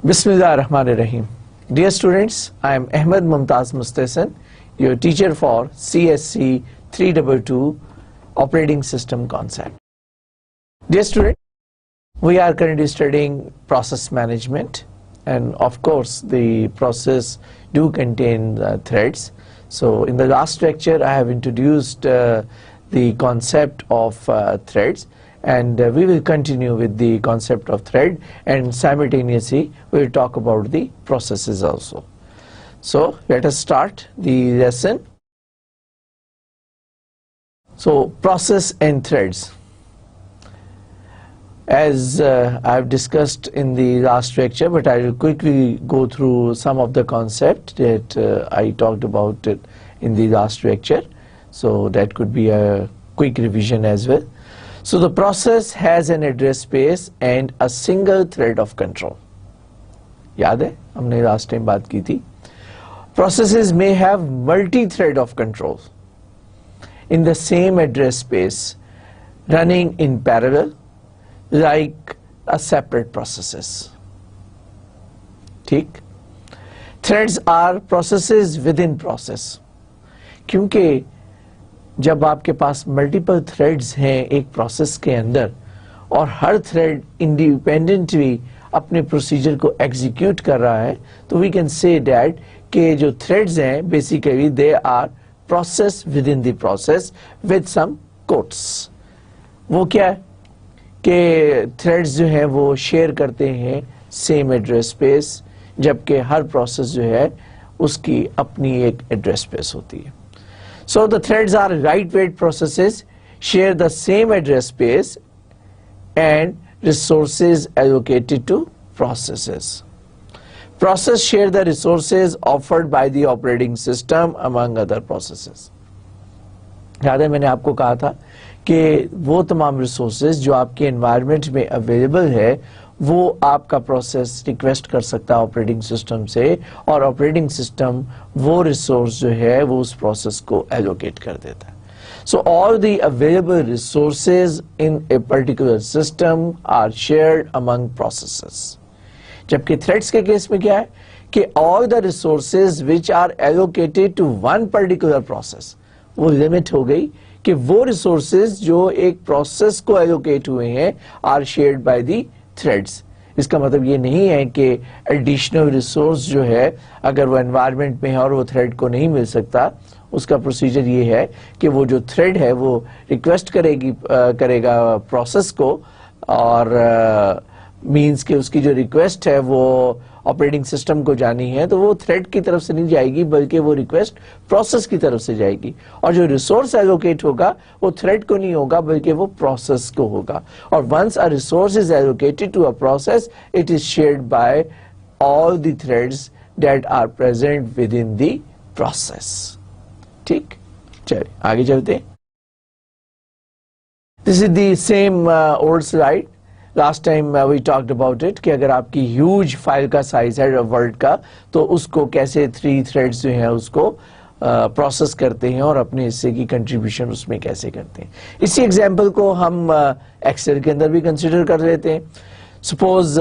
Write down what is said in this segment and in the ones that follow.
Bismillahirrahmanirrahim. Dear students, I am Ahmed Mumtaz Mustahsin, your teacher for CSC 322 Operating System Concept. Dear students, we are currently studying process management, and of course the process do contain threads. So in the last lecture I have introduced the concept of threads, and we will continue with the concept of thread, and simultaneously we will talk about the processes also. So let us start the lesson. So process and threads. As I have discussed in the last lecture, but I will quickly go through some of the concept that I talked about it in the last lecture. So that could be a quick revision as well. So the process has an address space and a single thread of control. याद है हमने last time बात की थी. Processes may have multi-thread of control in the same address space running in parallel like a separate processes. ठीक? Threads are processes within process. क्योंकि जब आपके पास मल्टीपल थ्रेड्स हैं एक प्रोसेस के अंदर और हर थ्रेड इंडिपेंडेंटली अपने प्रोसीजर को एग्जीक्यूट कर रहा है, तो वी कैन से दैट कि जो थ्रेड्स हैं basically they are process within the process with some quotes. वो क्या है कि थ्रेड्स जो हैं वो शेयर करते हैं सेम एड्रेस स्पेस, जबकि हर प्रोसेस जो है उसकी अपनी एक एड्रेस स्पेस होती है. So the threads are lightweight processes, share the same address space and resources allocated to processes. Process share the resources offered by the operating system among other processes. याद है मैंने आपको कहा था कि वो तमाम रिसोर्सेज जो आपके एनवायरनमेंट में अवेलेबल है वो आपका प्रोसेस रिक्वेस्ट कर सकता है ऑपरेटिंग सिस्टम से, और ऑपरेटिंग सिस्टम वो रिसोर्स जो है वो उस प्रोसेस को एलोकेट कर देता है. So all the available resources in a particular system are shared among processes. जबकि थ्रेड्स के केस में क्या है कि all the resources which are allocated to one particular process, वो लिमिट हो गई कि वो रिसोर्सेज जो एक प्रोसेस को एलोकेट हुए हैं are shared by the threads. इसका मतलब ये नहीं है कि एडिशनल रिसोर्स जो है अगर वो एनवायरनमेंट में है और वो थ्रेड को नहीं मिल सकता, उसका प्रोसीजर ये है कि वो जो थ्रेड है वो रिक्वेस्ट करेगा प्रोसेस को, और मींस कि उसकी जो रिक्वेस्ट है वो ऑपरेटिंग सिस्टम को जानी है तो वो थ्रेड की तरफ से नहीं जाएगी बल्कि वो रिक्वेस्ट प्रोसेस की तरफ से जाएगी, और जो रिसोर्स एलोकेट होगा वो थ्रेड को नहीं होगा बल्कि वो प्रोसेस को होगा. और once a resource is allocated to a process it is shared by all the threads that are present within the process. ठीक, चलिए आगे चलते हैं. This is the same old slide. Last time we talked about it कि अगर आपकी huge file का size है वर्ड का तो उसको कैसे 3 थ्रेड्स जो हैं उसको प्रोसेस करते हैं और अपने हिस्से की कंट्रीब्यूशन उसमें कैसे करते हैं. इसी एग्जांपल को हम एक्सेल के अंदर भी कंसिडर कर लेते हैं. सपोज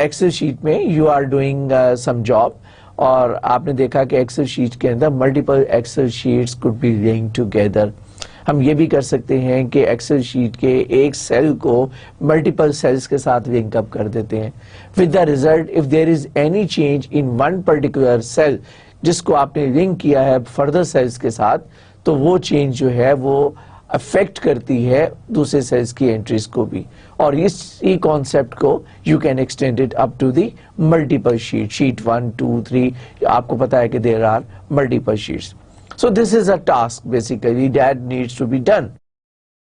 एक्सेल शीट में you are doing some job और आपने देखा कि एक्सेल शीट के अंदर multiple Excel sheets could be linked together. हम ये भी कर सकते हैं कि एक्सेल शीट के एक सेल को मल्टीपल सेल्स के साथ लिंक अप कर देते हैं, with the result if there is any change in one particular cell जिसको आपने लिंक किया है फर्दर सेल्स के साथ, तो वो चेंज जो है वो अफेक्ट करती है दूसरे सेल्स की एंट्रीज को भी. और इसी कॉन्सेप्ट को you can extend it up to the multiple sheet 1, 2, 3. आपको पता है कि there are multiple sheets. So this is a task basically that needs to be done.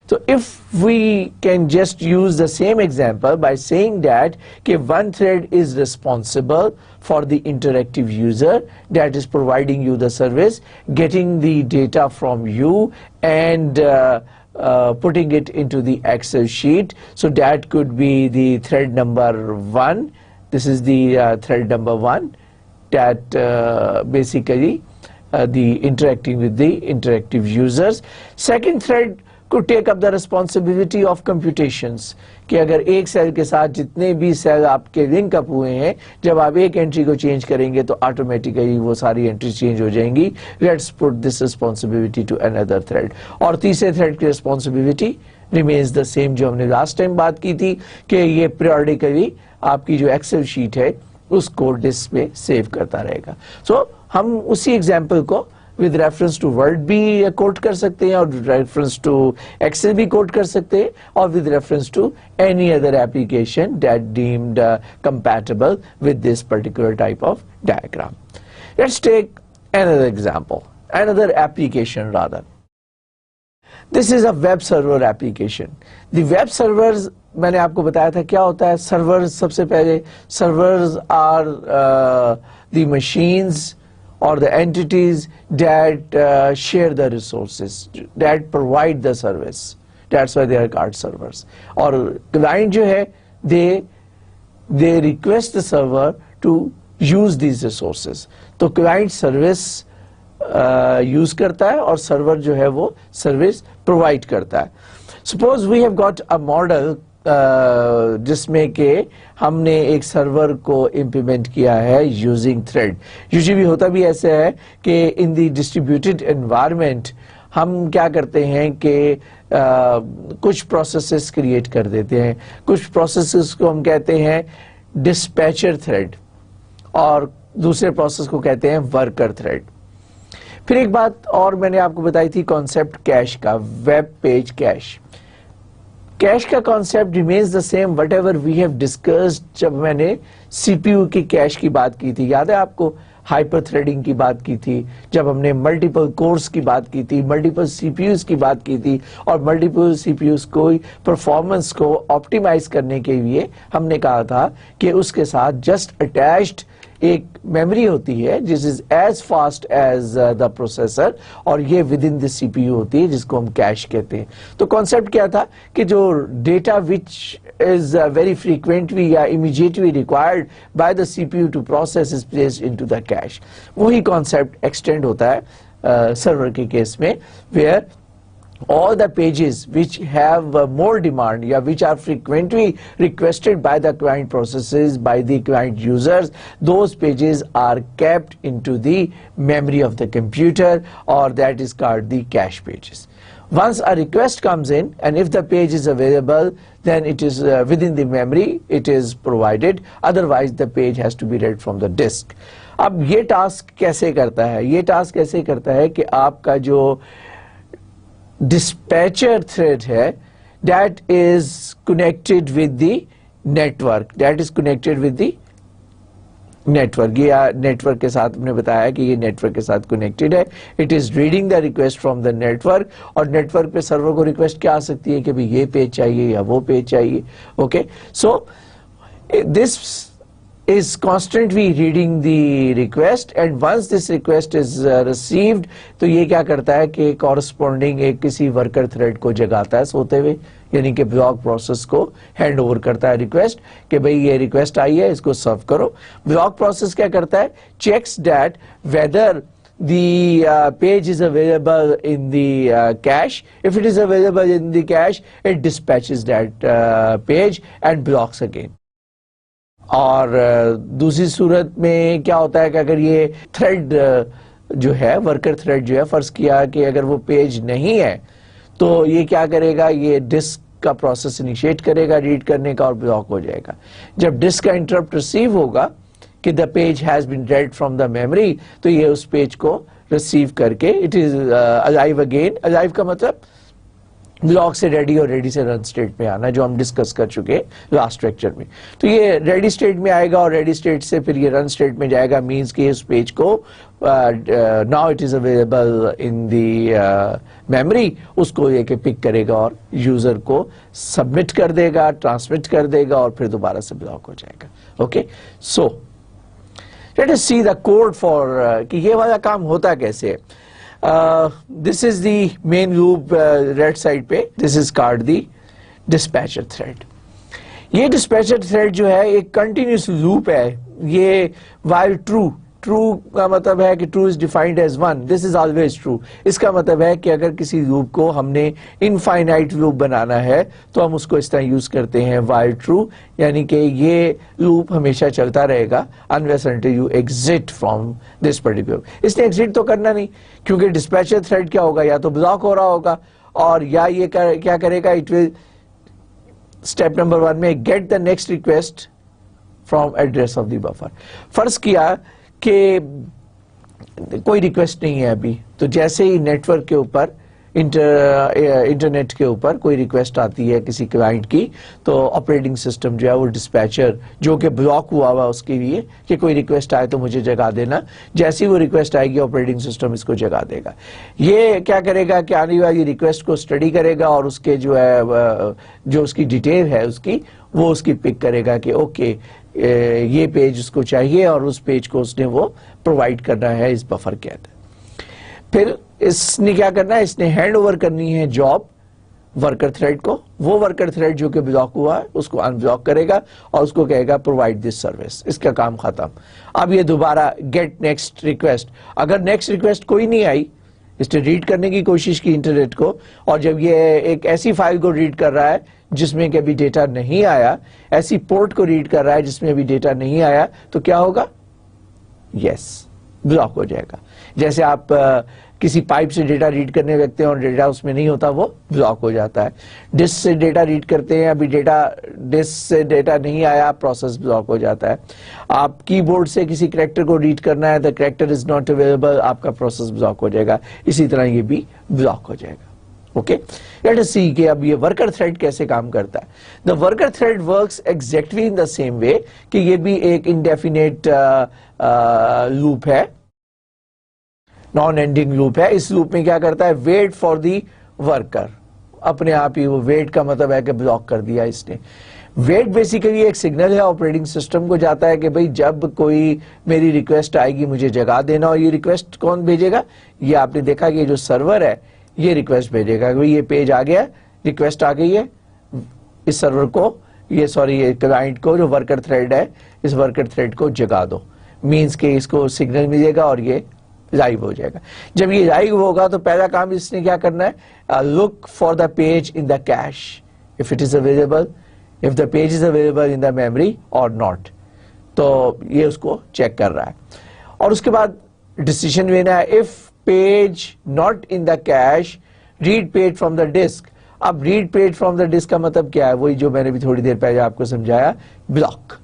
So if we can just use the same example by saying that one thread is responsible for the interactive user that is providing you the service, getting the data from you and putting it into the Excel sheet. So that could be the thread number 1. This is the thread number 1 that basically the interacting with the interactive users. Second thread could take up the responsibility of computations कि अगर एक cell के साथ जितने भी cell आपके link up हुए हैं, जब आप एक एंट्री को चेंज करेंगे तो ऑटोमेटिकली वो सारी एंट्री चेंज हो जाएंगी. Let's put this responsibility to another thread. और तीसरे थ्रेड की रिस्पॉन्सिबिलिटी रिमेन्स द सेम जो हमने लास्ट टाइम बात की थी कि ये पीरियोडिकली आपकी जो एक्सेल शीट है उसको डिस्क पे सेव करता रहेगा. सो हम उसी एग्जाम्पल को विद रेफरेंस टू वर्ड भी कोट कर सकते हैं और रेफरेंस टू एक्सेल भी कोट कर सकते हैं और with reference to any other application that deemed compatible with this particular type of diagram. Let's take another example, another application rather. This is a web server application. The web servers मैंने आपको बताया था क्या होता है. Servers, सबसे पहले servers are the machines or the entities that share the resources, that provide the service. That's why they are called servers. और client जो है they request the server to use these resources. तो client service use करता है और server जो है वो सर्विस प्रोवाइड करता है. Suppose we have got a model जिसमें के हमने एक सर्वर को इम्प्लीमेंट किया है यूजिंग थ्रेड. यूजुअली होता भी ऐसे है कि इन द डिस्ट्रीब्यूटेड एनवायरनमेंट हम क्या करते हैं कि कुछ प्रोसेसेस क्रिएट कर देते हैं. कुछ प्रोसेसेस को हम कहते हैं डिस्पैचर थ्रेड और दूसरे प्रोसेस को कहते हैं वर्कर थ्रेड. फिर एक बात और मैंने आपको बताई थी कॉन्सेप्ट कैश का, वेब पेज कैश. कैश का concept remains the same whatever we have discussed जब मैंने सीपीयू की कैश की बात की थी. याद है आपको हाइपर थ्रेडिंग की बात की थी, जब हमने मल्टीपल कोर्स की बात की थी, मल्टीपल सीपीयूज की बात की थी और मल्टीपल सीपीयूज को परफॉर्मेंस को ऑप्टिमाइज करने के लिए हमने कहा था कि उसके साथ जस्ट अटैच्ड एक मेमोरी होती है जिस is as fast as the processor और ये विद इन द सीपीयू होती है जिसको हम कैश कहते हैं. तो कॉन्सेप्ट क्या था कि जो data which is very frequently या immediately required by the CPU to process is placed into the cache. वही कॉन्सेप्ट एक्सटेंड होता है सर्वर के केस में, where all the pages which have more demand या which are frequently requested by the client processes, by the client users, those pages are kept into the memory of the computer or that is called the cache pages. Once a request comes in and if the page is available then it is within the memory, it is provided, otherwise the page has to be read from the disk. अब ये task कैसे करता है? ये task ऐसे करता है कि आपका जो dispatcher thread है that is connected with the network, that is connected with the network. ये नेटवर्क के साथ हमने बताया कि ये नेटवर्क के साथ कनेक्टेड है. It is reading the request from the network और नेटवर्क पे सर्वर को रिक्वेस्ट क्या आ सकती है कि भाई ये पेज चाहिए या वो पेज चाहिए. Okay, so this is constantly reading the request and once this request is received तो ये क्या करता है कि corresponding एक किसी वर्कर थ्रेड को जगाता है सोते हुए, यानी कि ब्लॉक प्रोसेस को हैंड ओवर करता है रिक्वेस्ट कि भाई ये रिक्वेस्ट आई है इसको सर्व करो. ब्लॉक प्रोसेस क्या करता है? Checks that whether the page is available in the cache. If it is available in the cache, it dispatches that page and blocks again. और दूसरी सूरत में क्या होता है कि अगर ये थ्रेड जो है वर्कर थ्रेड जो है फर्ज किया कि अगर वो पेज नहीं है तो ये क्या करेगा, ये डिस्क का प्रोसेस इनिशिएट करेगा रीड करने का और ब्लॉक हो जाएगा. जब डिस्क का इंटरप्ट रिसीव होगा कि the page has been read from the memory तो ये उस पेज को रिसीव करके it is alive again. Alive का मतलब ब्लॉक से रेडी और रेडी से रन स्टेट में आना, जो हम डिस्कस कर चुके हैं लास्ट लेक्चर में. तो ये रेडी स्टेट में आएगा और रेडी स्टेट से फिर ये रन स्टेट में जाएगा. मींस कि इस पेज को now it is available in the memory, उसको ये के पिक करेगा और यूजर को सबमिट कर देगा, ट्रांसमिट कर देगा और फिर दोबारा से ब्लॉक हो जाएगा. Okay, so let us see the code for कि ये वाला काम होता कैसे है. This is the main loop right side पे. This is called the dispatcher thread. ये dispatcher thread जो है एक continuous loop है. ये while true ट्रू का मतलब है कि true is defined as one, this is always true. इसका मतलब है कि अगर किसी लूप को हमने इनफाइनाइट लूप बनाना है तो हम उसको इस तरह यूज करते हैं व्हाइल ट्रू, यानी कि ये लूप हमेशा चलता रहेगा unless until you exit from this particular. इसने एग्जिट तो करना नहीं, क्योंकि डिस्पैचर थ्रेड क्या होगा, या तो ब्लॉक हो रहा होगा और या ये क्या करेगा, इट विल स्टेप नंबर 1 में get the next request from address of the buffer. फर्ज किया कि कोई रिक्वेस्ट नहीं है अभी, तो जैसे ही नेटवर्क के ऊपर इंटरनेट के ऊपर कोई रिक्वेस्ट आती है किसी क्लाइंट की, तो ऑपरेटिंग सिस्टम जो है वो डिस्पैचर जो कि ब्लॉक हुआ हुआ उसके लिए कि कोई रिक्वेस्ट आए तो मुझे जगा देना, जैसी वो रिक्वेस्ट आएगी ऑपरेटिंग सिस्टम इसको जगा देगा। ये क्या करेगा कि आने वाली रिक्वेस्ट को स्टडी करेगा और उसके जो है जो उसकी डिटेल है उसकी वो उसकी पिक करेगा कि ओके ये पेज उसको चाहिए और उस पेज को उसने वो प्रोवाइड करना है इस बफर के अंदर। फिर इसने क्या करना है, इसने हैंड ओवर करनी है जॉब वर्कर थ्रेड को। वो वर्कर थ्रेड जो कि ब्लॉक हुआ है उसको अनब्लॉक करेगा और उसको कहेगा प्रोवाइड दिस सर्विस, इसका काम खत्म। अब ये दोबारा गेट नेक्स्ट रिक्वेस्ट, अगर नेक्स्ट रिक्वेस्ट कोई नहीं आई, इसने रीड करने की कोशिश की इंटरनेट को, और जब ये एक ऐसी फाइल को रीड कर रहा है जिसमें कभी डेटा नहीं आया, ऐसी पोर्ट को रीड कर रहा है जिसमें भी डेटा नहीं आया, तो क्या होगा, यस ब्लॉक हो जाएगा। जैसे आप किसी पाइप से डेटा रीड करने लगते हैं और डेटा उसमें नहीं होता, वो ब्लॉक हो जाता है। डिस्क से डेटा रीड करते हैं, अभी डेटा डिस्क से डेटा नहीं आया, प्रोसेस ब्लॉक हो जाता है। आप कीबोर्ड से किसी कैरेक्टर को रीड करना है, the character is not available, आपका प्रोसेस ब्लॉक हो जाएगा। इसी तरह ये भी ब्लॉक हो जाएगा। ओके, लेट अस सी कि अब ये वर्कर थ्रेड कैसे काम करता है। The worker thread works exactly in the same way कि ये भी एक इंडेफिनेट लूप है, नॉन एंडिंग लूप है। इस लूप में क्या करता है, वेट फॉर दी वर्कर, अपने आप ही वो वेट का मतलब है कि ब्लॉक कर दिया इसने। वेट बेसिकली एक सिग्नल है ऑपरेटिंग सिस्टम को जाता है कि भाई जब कोई मेरी रिक्वेस्ट आएगी मुझे जगा देना, और ये रिक्वेस्ट कौन भेजेगा, ये आपने देखा कि जो सर्वर है ये रिक्वेस्ट भेजेगा कि ये पेज आ गया, रिक्वेस्ट आ गई है, इस सर्वर को ये क्लाइंट को जो वर्कर थ्रेड है इस वर्कर थ्रेड को जगा दो, मींस के इसको सिग्नल मिलेगा और ये लाइव हो जाएगा। जब ये लाइव होगा तो पहला काम इसने क्या करना है, look for the page in the cash if it is available, if the page is available in the memory और नॉट, तो ये उसको चेक कर रहा है। और उसके बाद डिसीजन लेना है, if page not in the cache read page from the disk. अब read page from the disk का मतलब क्या है, वही जो मैंने भी थोड़ी देर पहले आपको समझाया, ब्लॉक।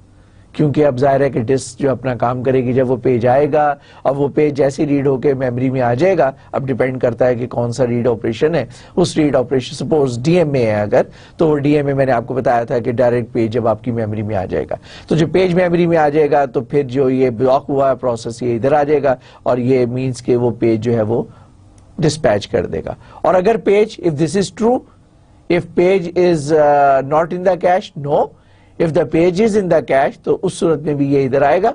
क्योंकि अब जाहिर है कि डिस्क जो अपना काम करेगी, जब वो पेज आएगा और वो पेज जैसे रीड होके मेमोरी में आ जाएगा, अब डिपेंड करता है कि कौन सा रीड ऑपरेशन है। उस रीड ऑपरेशन सपोज डीएमए है अगर, तो वो डीएमए मैंने आपको बताया था कि डायरेक्ट पेज जब आपकी मेमोरी में आ जाएगा, तो जो पेज मेमोरी में आ जाएगा तो फिर जो ये ब्लॉक हुआ प्रोसेस ये इधर आ जाएगा और ये मीन्स के वो पेज जो है वो डिस्पैच कर देगा। और अगर page, if this is true, if page is not in the cache, no, if the page is in the cache, तो उस सूरत में भी ये इधर आएगा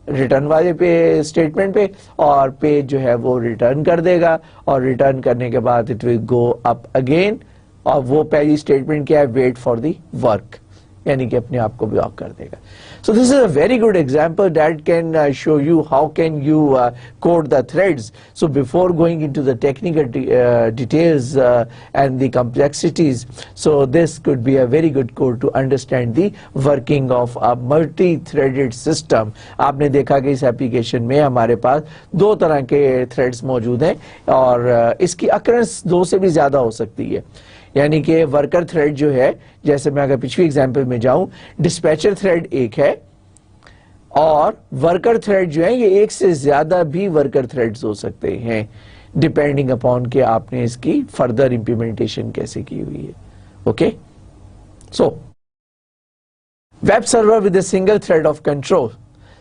रिटर्न वाले पे स्टेटमेंट पे, और पेज जो है वो रिटर्न कर देगा, और रिटर्न करने के बाद it will go up again, और वो पहली स्टेटमेंट क्या है, वेट फॉर द वर्क, यानी कि अपने आप को ब्लॉक कर देगा। So this is a very good example that can show you how can you code the threads. So before going into the technical details and the complexities, so this could be a very good code to understand the working of a multi-threaded system. आपने देखा कि इस application में हमारे पास दो तरह के threads मौजूद हैं और इसकी अकरेंस दो से भी ज्यादा हो सकती है। यानी कि वर्कर थ्रेड जो है, जैसे मैं अगर पिछली एग्जांपल में जाऊं, डिस्पैचर थ्रेड एक है और वर्कर थ्रेड जो है ये एक से ज्यादा भी वर्कर थ्रेड्स हो सकते हैं, डिपेंडिंग अपॉन कि आपने इसकी फर्दर इंप्लीमेंटेशन कैसे की हुई है। Okay, so web server with a single thread of control.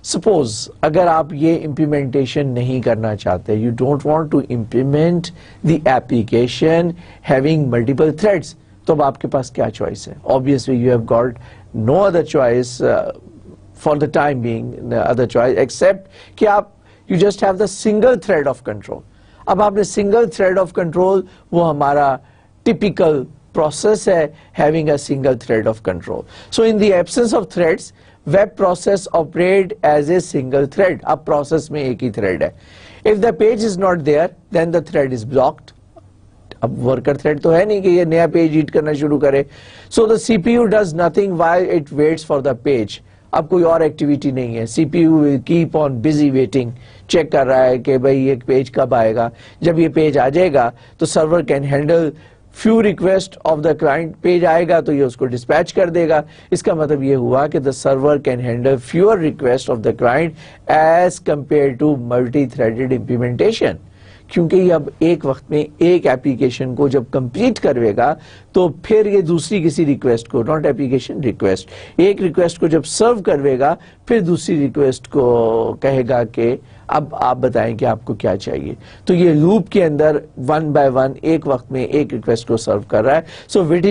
Suppose अगर आप ये इंप्लीमेंटेशन नहीं करना चाहते, you don't want to implement the application having multiple threads, तो अब आपके पास क्या चॉइस है? Obviously you have got no other choice for the time being, other choice except कि आप you just have the single thread of control. अब आपने सिंगल थ्रेड ऑफ कंट्रोल, वो हमारा टिपिकल process है having a single thread of control. So in the absence of threads, web process operate as a single thread. अब process में एक ही thread है. If the page is not there, then the thread is blocked. अब worker thread तो है नहीं कि ये नया पेज रीड करना शुरू करे. So the CPU does nothing while it waits for the page. अब कोई और एक्टिविटी नहीं है. CPU will keep on busy waiting, check कर रहा है कि भाई ये पेज कब आएगा. जब ये पेज आ जाएगा तो server can handle few request of the client. Page आएगा तो ये उसको डिस्पैच कर देगा. इसका मतलब ये हुआ कि the server can handle fewer request of the client as compare to multi threaded implementation. क्योंकि अब एक वक्त में एक एप्लीकेशन को जब कंप्लीट करवेगा तो फिर ये दूसरी किसी रिक्वेस्ट को, नॉट एप्लीकेशन रिक्वेस्ट, एक रिक्वेस्ट को जब सर्व करवेगा फिर दूसरी रिक्वेस्ट को कहेगा कि अब आप बताएं कि आपको क्या चाहिए. तो ये लूप के अंदर वन बाय वन एक वक्त में एक रिक्वेस्ट को सर्व कर रहा है. So which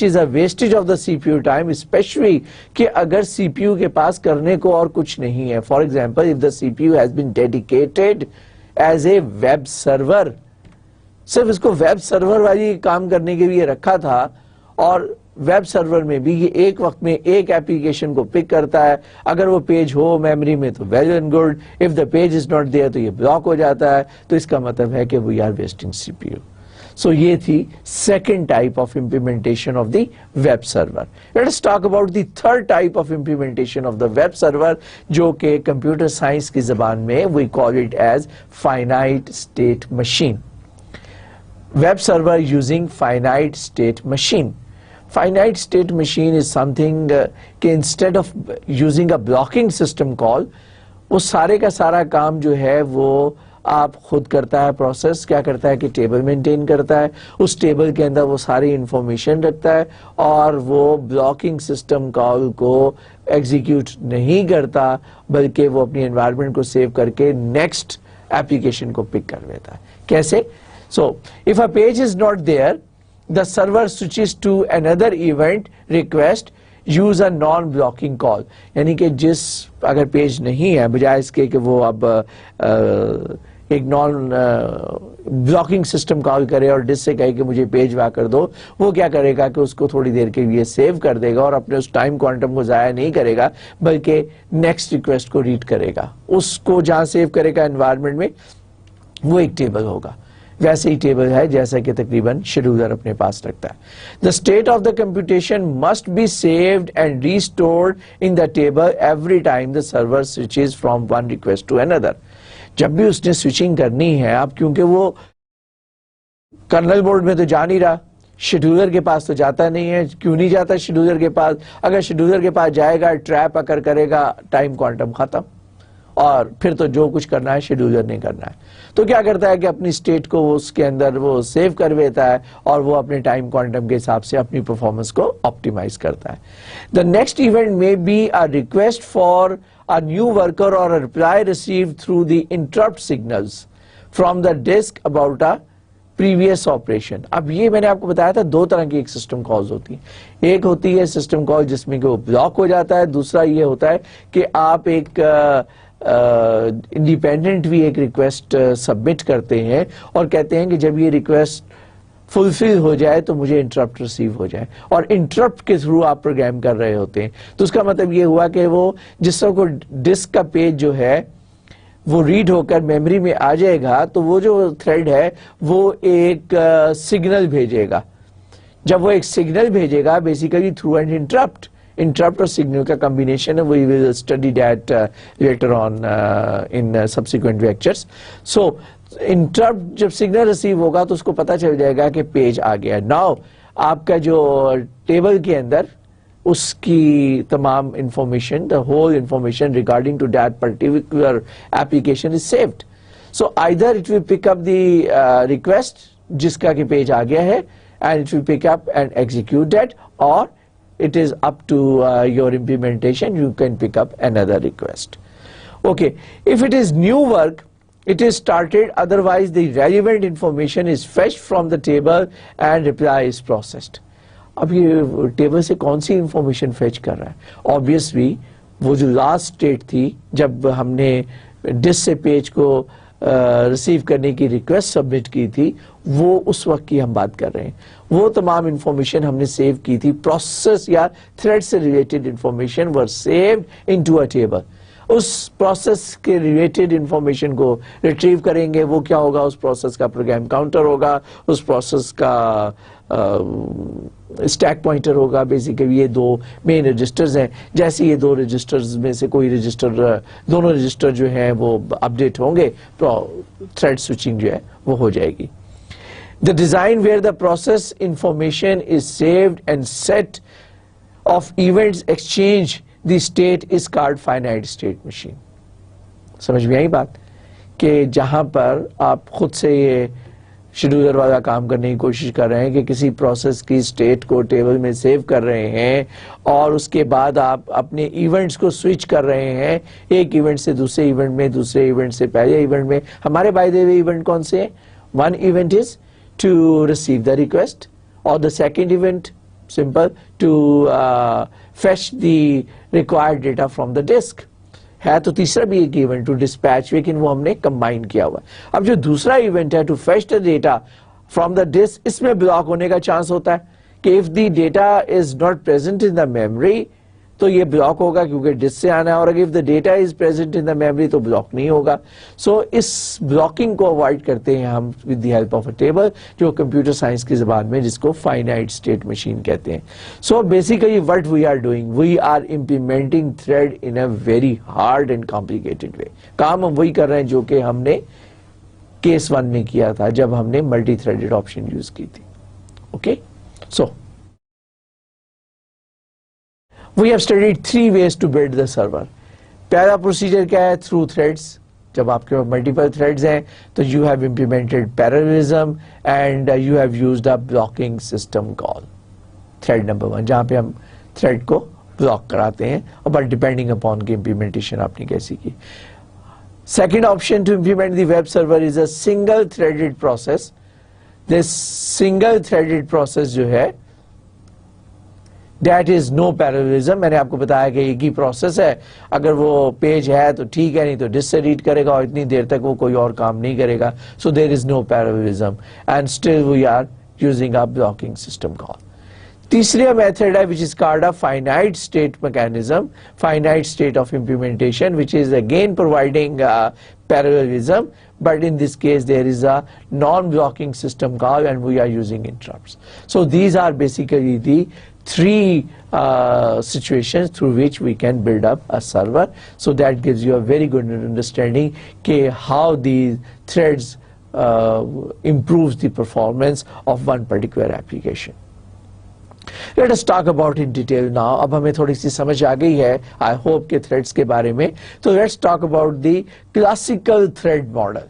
is a wastage of the CPU time, specially कि अगर सीपीयू के पास करने को और कुछ नहीं है. For example, if the CPU has been dedicated as a web server, सिर्फ इसको वेब सर्वर वाली काम करने के लिए रखा था, और वेब सर्वर में भी ये एक वक्त में एक एप्लीकेशन को पिक करता है. अगर वो पेज हो मेमोरी में तो well and good, if the page is not there तो ये ब्लॉक हो जाता है. तो इसका मतलब है कि we are wasting CPU. So ये थी second type of implementation of the web server. Let us talk about the third type of implementation of the web server, जो कि कंप्यूटर साइंस की जबान में we call it as finite state machine. Web server using finite state machine. Finite state machine is something कि instead of using a blocking system call, वो सारे का सारा काम जो है वो आप खुद करता है. प्रोसेस क्या करता है कि टेबल मेंटेन करता है, उस टेबल के अंदर वो सारी इंफॉर्मेशन रखता है, और वो ब्लॉकिंग सिस्टम कॉल को एग्जीक्यूट नहीं करता, बल्कि वो अपनी एनवायरनमेंट को सेव करके नेक्स्ट एप्लीकेशन को पिक कर लेता है. कैसे? So if a page is not there, the server switches to another event request, use a non-blocking call. यानी कि जिस अगर पेज नहीं है, बजाय इसके कि वो अब एक नॉन ब्लॉकिंग सिस्टम कॉल करे और डिस्क से कहे कि मुझे पेज वा कर दो, वो क्या करेगा कि उसको थोड़ी देर के लिए सेव कर देगा और अपने उस टाइम क्वांटम को जाया नहीं करेगा, बल्कि नेक्स्ट रिक्वेस्ट को रीड करेगा. उसको जहां सेव करेगा एनवायरनमेंट में, वो एक टेबल होगा. वैसे ही टेबल है जैसा कि तकरीबन शेड्यूलर अपने पास रखता है. The state of the computation must be saved and restored in the table every time the server switches from one request to another. जब भी उसने स्विचिंग करनी है, अब क्योंकि वो कर्नल बोर्ड में तो जा नहीं रहा, शेड्यूलर के पास तो जाता नहीं है. क्यों नहीं जाता शेड्यूलर के पास? अगर शेड्यूलर के पास जाएगा, ट्रैप अकर करेगा, टाइम क्वांटम खत्म, और फिर तो जो कुछ करना है शेड्यूलर ने करना है. तो क्या करता है कि अपनी स्टेट को उसके अंदर वो सेव कर देता है, और वो अपने टाइम क्वांटम के हिसाब से अपनी परफॉर्मेंस को ऑप्टिमाइज करता है. द नेक्स्ट इवेंट में be a request for a new worker और a reply received through the interrupt signals from the disk about a previous operation. अब ये मैंने आपको बताया था, दो तरह की एक सिस्टम कॉल्स होती है. एक होती है सिस्टम कॉल जिसमें कि वो ब्लॉक हो जाता है. दूसरा ये होता है कि आप एक इंडिपेंडेंट भी एक रिक्वेस्ट सबमिट करते हैं और कहते हैं कि जब ये रिक्वेस्ट फुलफिल हो जाए तो मुझे इंटरप्ट रिसीव हो जाए, और इंटरप्ट के थ्रू आप प्रोग्राम कर रहे होते हैं. तो उसका मतलब ये हुआ कि वो जिस तरह को डिस्क का पेज जो है वो रीड होकर मेमोरी में आ जाएगा, तो वो जो थ्रेड है वो एक सिग्नल भेजेगा. जब वो एक सिग्नल भेजेगा basically through an interrupt, interrupt और सिग्नल का कॉम्बिनेशन है, we will study that later on in subsequent lectures. So interrupt जब सिग्नल रिसीव होगा तो उसको पता चल जाएगा कि पेज आ गया. नाउ आपका जो टेबल के अंदर उसकी तमाम information, the whole information regarding to that particular application is saved. So either it will pick up the request जिसका कि पेज आ गया है, and it will pick up and execute that, और it is up to your implementation, you can pick up another request. Okay, if it is new work, it is started, otherwise the relevant information is fetched from the table and reply is processed. अब ये table से कौन सी information fetch कर रहा है? Obviously वो जो last state थी जब हमने डिस्क से पेज को रिसीव करने की रिक्वेस्ट सबमिट की थी, वो उस वक्त की हम बात कर रहे हैं। वो तमाम इंफॉर्मेशन हमने सेव की थी, प्रोसेस या थ्रेड से related information were saved into a table. उस प्रोसेस के रिलेटेड इंफॉर्मेशन को रिट्रीव करेंगे, वो क्या होगा, उस प्रोसेस का प्रोग्राम काउंटर होगा, उस प्रोसेस का स्टैक पॉइंटर होगा। बेसिकली ये दो मेन रजिस्टर्स हैं, जैसे ये दो रजिस्टर्स में से कोई रजिस्टर, दोनों रजिस्टर जो हैं वो अपडेट होंगे, थ्रेड स्विचिंग जो है वो हो जाएगी। The design where the process information is saved and set of events exchange the state is called finite state machine. समझ में आई बात कि जहां पर आप खुद से ये शेड्यूलर वाला काम करने की कोशिश कर रहे हैं कि किसी प्रोसेस की स्टेट को टेबल में सेव कर रहे हैं और उसके बाद आप अपने इवेंट्स को स्विच कर रहे हैं, एक इवेंट से दूसरे इवेंट में, दूसरे इवेंट से पहले इवेंट में। हमारे बाय द वे इवेंट कौन से हैं? One event is to receive the request और the second event simple to fetch the required data from the disk है। तो तीसरा भी एक इवेंट टू डिस्पैच, लेकिन वो हमने कंबाइन किया हुआ है। अब जो दूसरा इवेंट है to fetch the data from the disk, इसमें ब्लॉक होने का चांस होता है कि if the data is not present in the memory तो ये ब्लॉक होगा क्योंकि डिस्क से आना है, और if the data is present in the memory तो ब्लॉक नहीं होगा। सो इस ब्लॉकिंग को अवॉइड करते हैं हम with the help of a table, जो कंप्यूटर साइंस की जबान में जिसको फाइनाइट स्टेट मशीन कहते हैं। So basically what we are doing, we are implementing thread in a very hard and complicated way. काम हम वही कर रहे हैं जो कि हमने केस 1 में किया था जब हमने मल्टी थ्रेडेड ऑप्शन यूज की थी। Okay, so we have studied 3 ways to build the server. पहला प्रोसीजर क्या है? Through threads. जब आपके पास मल्टीपल थ्रेड्स हैं तो you have implemented parallelism and you have used a blocking system call. Thread number 1 जहां पे हम थ्रेड को ब्लॉक कराते हैं, और बट डिपेंडिंग अपॉन की इंप्लीमेंटेशन आपने कैसी की। Second option to implement the web server is a single threaded process. This single threaded process जो है That is no parallelism। मैंने आपको बताया कि एक ही प्रोसेस है, अगर वो पेज है तो ठीक है, नहीं तो डिस्क से रीड करेगा और इतनी देर तक वो कोई और काम नहीं करेगा। So there is no parallelism and still we are using a blocking system call. तीसरी मेथड है which is called a finite state mechanism, finite state of implementation, which is again providing parallelism, but in this case there is a non-blocking system call and we are using interrupts. So these are basically the 3 situations through which we can build up a server. So that gives you a very good understanding how these threads improves the performance of one particular application. Let us talk about in detail now. अब हमें थोड़ी सी समझ आ गई है I hope के threads के बारे में, तो let's talk about the classical thread model.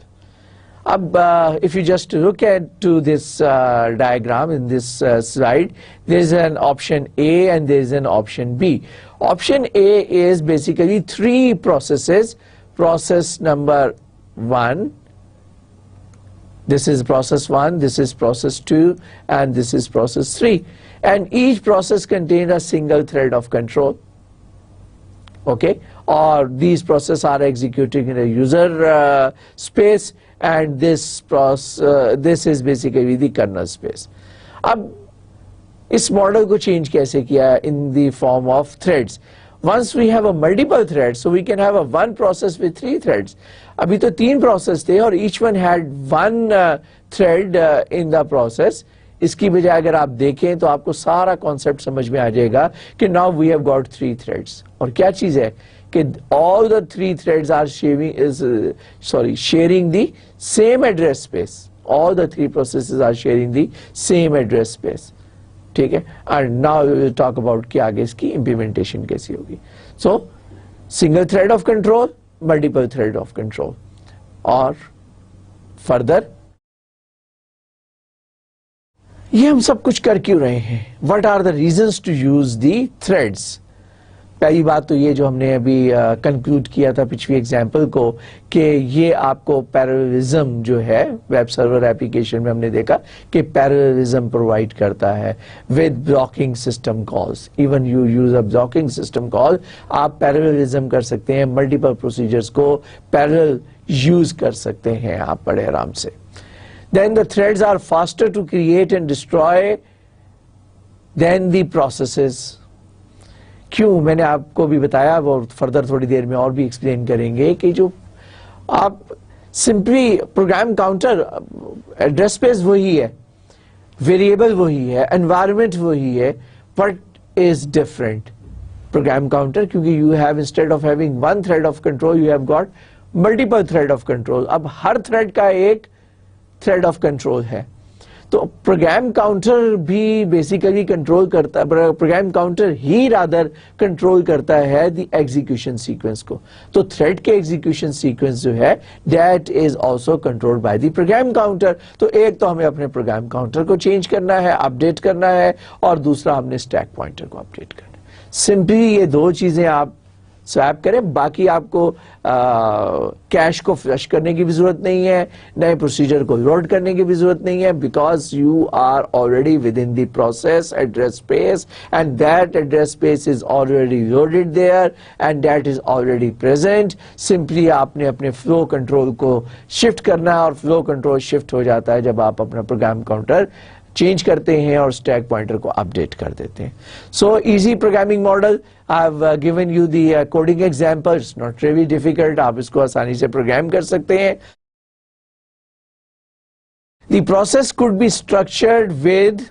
अब if you just look at to this diagram in this slide, there is an option A and there is an option B. Option A is basically 3 processes. Process number 1, this is process 1, this is process 2, and this is process 3. And each process contains a single thread of control. Okay, or these processes are executing in a user space, and this is basically the kernel space. अब इस model को change कैसे किया? in the form of threads. Once we have a multiple thread, so we can have a one process with 3 threads. अभी तो 3 process थे और each one had one thread in the process. इसकी बजाय अगर आप देखें तो आपको सारा कॉन्सेप्ट समझ में आ जाएगा कि now we have got 3 threads. और क्या चीज है कि all the 3 threads are sharing the same address space. All the 3 processes are sharing the same address space. ठीक है, and now we will talk about कि आगे इसकी इंप्लीमेंटेशन कैसी होगी। So single thread of control, multiple thread of control, और further ये हम सब कुछ कर क्यों रहे हैं? What are the reasons to use the threads? पहली बात तो ये जो हमने अभी कंक्लूड किया था पिछली एग्जाम्पल को कि ये आपको पैरेललिज्म जो है वेब सर्वर एप्लीकेशन में हमने देखा कि पैरेललिज्म प्रोवाइड करता है with blocking system calls. Even you use a blocking system call, आप पैरेललिज्म कर सकते हैं, मल्टीपल प्रोसीजर्स को पैरेलल यूज कर सकते हैं आप बड़े आराम से। Then the threads are faster to create and destroy than the processes. क्यों, मैंने आपको भी बताया, वो फर्दर थोड़ी देर में और भी एक्सप्लेन करेंगे कि जो आप simply program counter, address space वही है, वेरिएबल वही है, एनवायरनमेंट वही है, but is different program counter, क्योंकि you have instead of having one thread of control you have got multiple thread of control. अब हर थ्रेड का एक थ्रेड ऑफ कंट्रोल है। तो प्रोग्राम काउंटर भी बेसिकली कंट्रोल करता है, प्रोग्राम काउंटर ही रादर कंट्रोल करता है द एग्जीक्यूशन सीक्वेंस को। तो थ्रेड के एग्जीक्यूशन सीक्वेंस जो है that is also controlled by the program counter. तो एक तो हमें अपने प्रोग्राम काउंटर को चेंज करना है, अपडेट करना है, और दूसरा हमने स्टैक पॉइंटर को अपडेट करना है। सिंपली ये दो चीजें आप स्वैप करें, बाकी आपको कैश को फ्लश करने की भी जरूरत नहीं है, नए प्रोसीजर को लोड करने की भी जरूरत नहीं है, because you are already within the process address space and that address space is already loaded there and that is already present. Simply आपने अपने फ्लो कंट्रोल को शिफ्ट करना है, और फ्लो कंट्रोल शिफ्ट हो जाता है जब आप अपना प्रोग्राम काउंटर चेंज करते हैं और स्टैक पॉइंटर को अपडेट कर देते हैं। So easy programming model, I have given you the coding example, it's not really difficult, आप इसको आसानी से प्रोग्राम कर सकते हैं। The process could be structured with,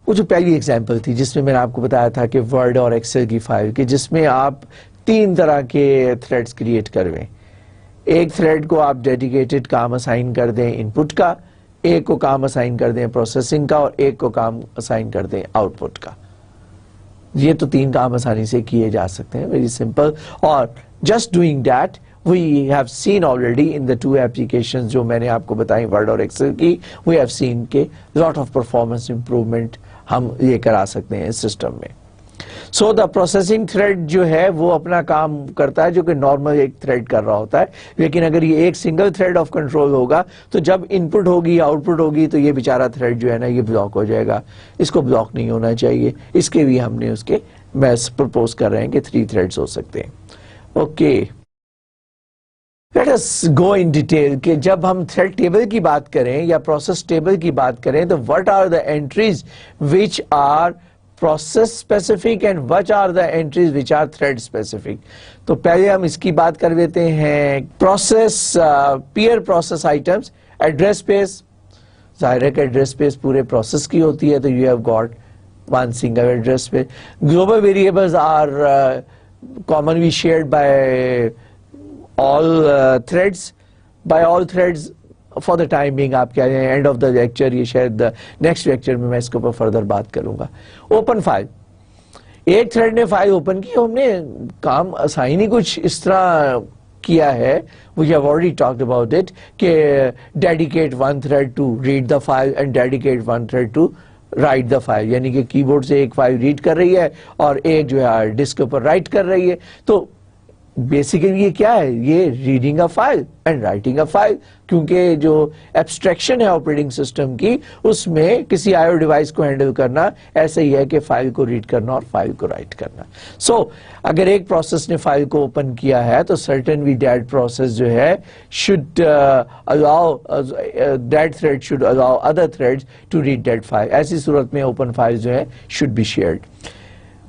वो जो पहली एग्जांपल थी जिसमें मैंने आपको बताया था कि वर्ड और एक्सेल की फाइल की, जिसमें आप 3 तरह के थ्रेड्स क्रिएट करवें। एक थ्रेड को आप डेडिकेटेड काम असाइन कर दें इनपुट का, एक को काम असाइन कर दें प्रोसेसिंग का, और एक को काम असाइन कर दें आउटपुट का। ये तो 3 काम आसानी से किए जा सकते हैं, वेरी सिंपल। और just doing that we have seen already in the 2 applications जो मैंने आपको बताई, वर्ड और एक्सेल की, वी हैव सीन के लॉट ऑफ परफॉर्मेंस इंप्रूवमेंट हम लेकर आ सकते हैं इस सिस्टम में। सो द प्रोसेसिंग थ्रेड जो है वो अपना काम करता है जो कि नॉर्मल एक थ्रेड कर रहा होता है, लेकिन अगर ये एक सिंगल थ्रेड ऑफ कंट्रोल होगा तो जब इनपुट होगी आउटपुट होगी तो ये बेचारा थ्रेड जो है ना ये ब्लॉक हो जाएगा। इसको ब्लॉक नहीं होना चाहिए, इसके भी हमने उसके मैस प्रपोज कर रहे हैं कि 3 थ्रेड्स हो सकते हैं। Okay, let us go in detail कि जब हम थ्रेड टेबल की बात करें या प्रोसेस टेबल की बात करें तो what are the entries which are process specific and what are the entries which are thread specific. तो पहले हम इसकी बात कर लेते हैं process per process items. Address space, जाहिर है कि एड्रेस स्पेस पूरे प्रोसेस की होती है, तो you have got one single address space. Global variables are commonly shared by all threads, by all threads for the time being. आप क्या एंड ऑफ द लेक्चर, ये शायद नेक्स्ट लेक्चर में मैं इसके ऊपर फर्दर बात करूंगा। ओपन फाइल, एक थ्रेड ने फाइल ओपन की, हमने काम असाइन ही कुछ इस तरह किया है, we have already talked about it, कि dedicate one thread to read the file and dedicate one thread to write the file, यानी कि कीबोर्ड से एक फाइल रीड कर रही है और एक जो है डिस्क के ऊपर राइट कर रही है। तो बेसिकली ये क्या है, ये reading a file and writing a file, क्योंकि जो एब्स्ट्रैक्शन है ऑपरेटिंग सिस्टम की उसमें किसी आईओ डिवाइस को हैंडल करना ऐसे ही है कि फाइल को रीड करना और फाइल को राइट करना। सो अगर एक प्रोसेस ने फाइल को ओपन किया है तो सर्टेनली दैट प्रोसेस जो है should allow, that thread should allow other threads to read that file. ऐसी सूरत में ओपन फाइल जो है शुड बी शेयर्ड।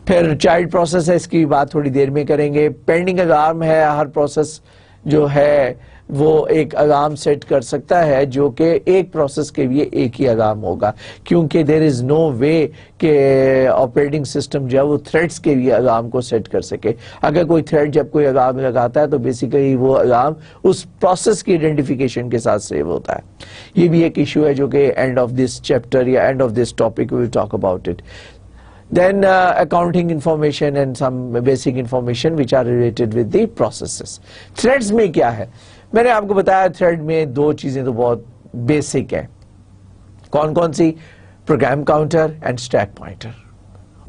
फिर चाइल्ड प्रोसेस है, इसकी बात थोड़ी देर में करेंगे। पेंडिंग अलार्म है, हर प्रोसेस जो है वो एक अलार्म सेट कर सकता है जो कि एक प्रोसेस के लिए एक ही अलार्म होगा, क्योंकि देयर इज नो वे कि ऑपरेटिंग सिस्टम जो है वो थ्रेड्स के लिए अलार्म को सेट कर सके। अगर कोई थ्रेड जब कोई अलार्म लगाता है तो बेसिकली वो अलार्म उस प्रोसेस की आइडेंटिफिकेशन के साथ सेव होता है। ये भी एक इशू है जो कि एंड ऑफ दिस चैप्टर या end of this topic we will talk about it. Then accounting information and some basic information which are related with the processes. Threads में क्या है, मैंने आपको बताया थ्रेड में 2 चीजें तो बहुत बेसिक है। कौन कौन सी? Program counter and stack pointer.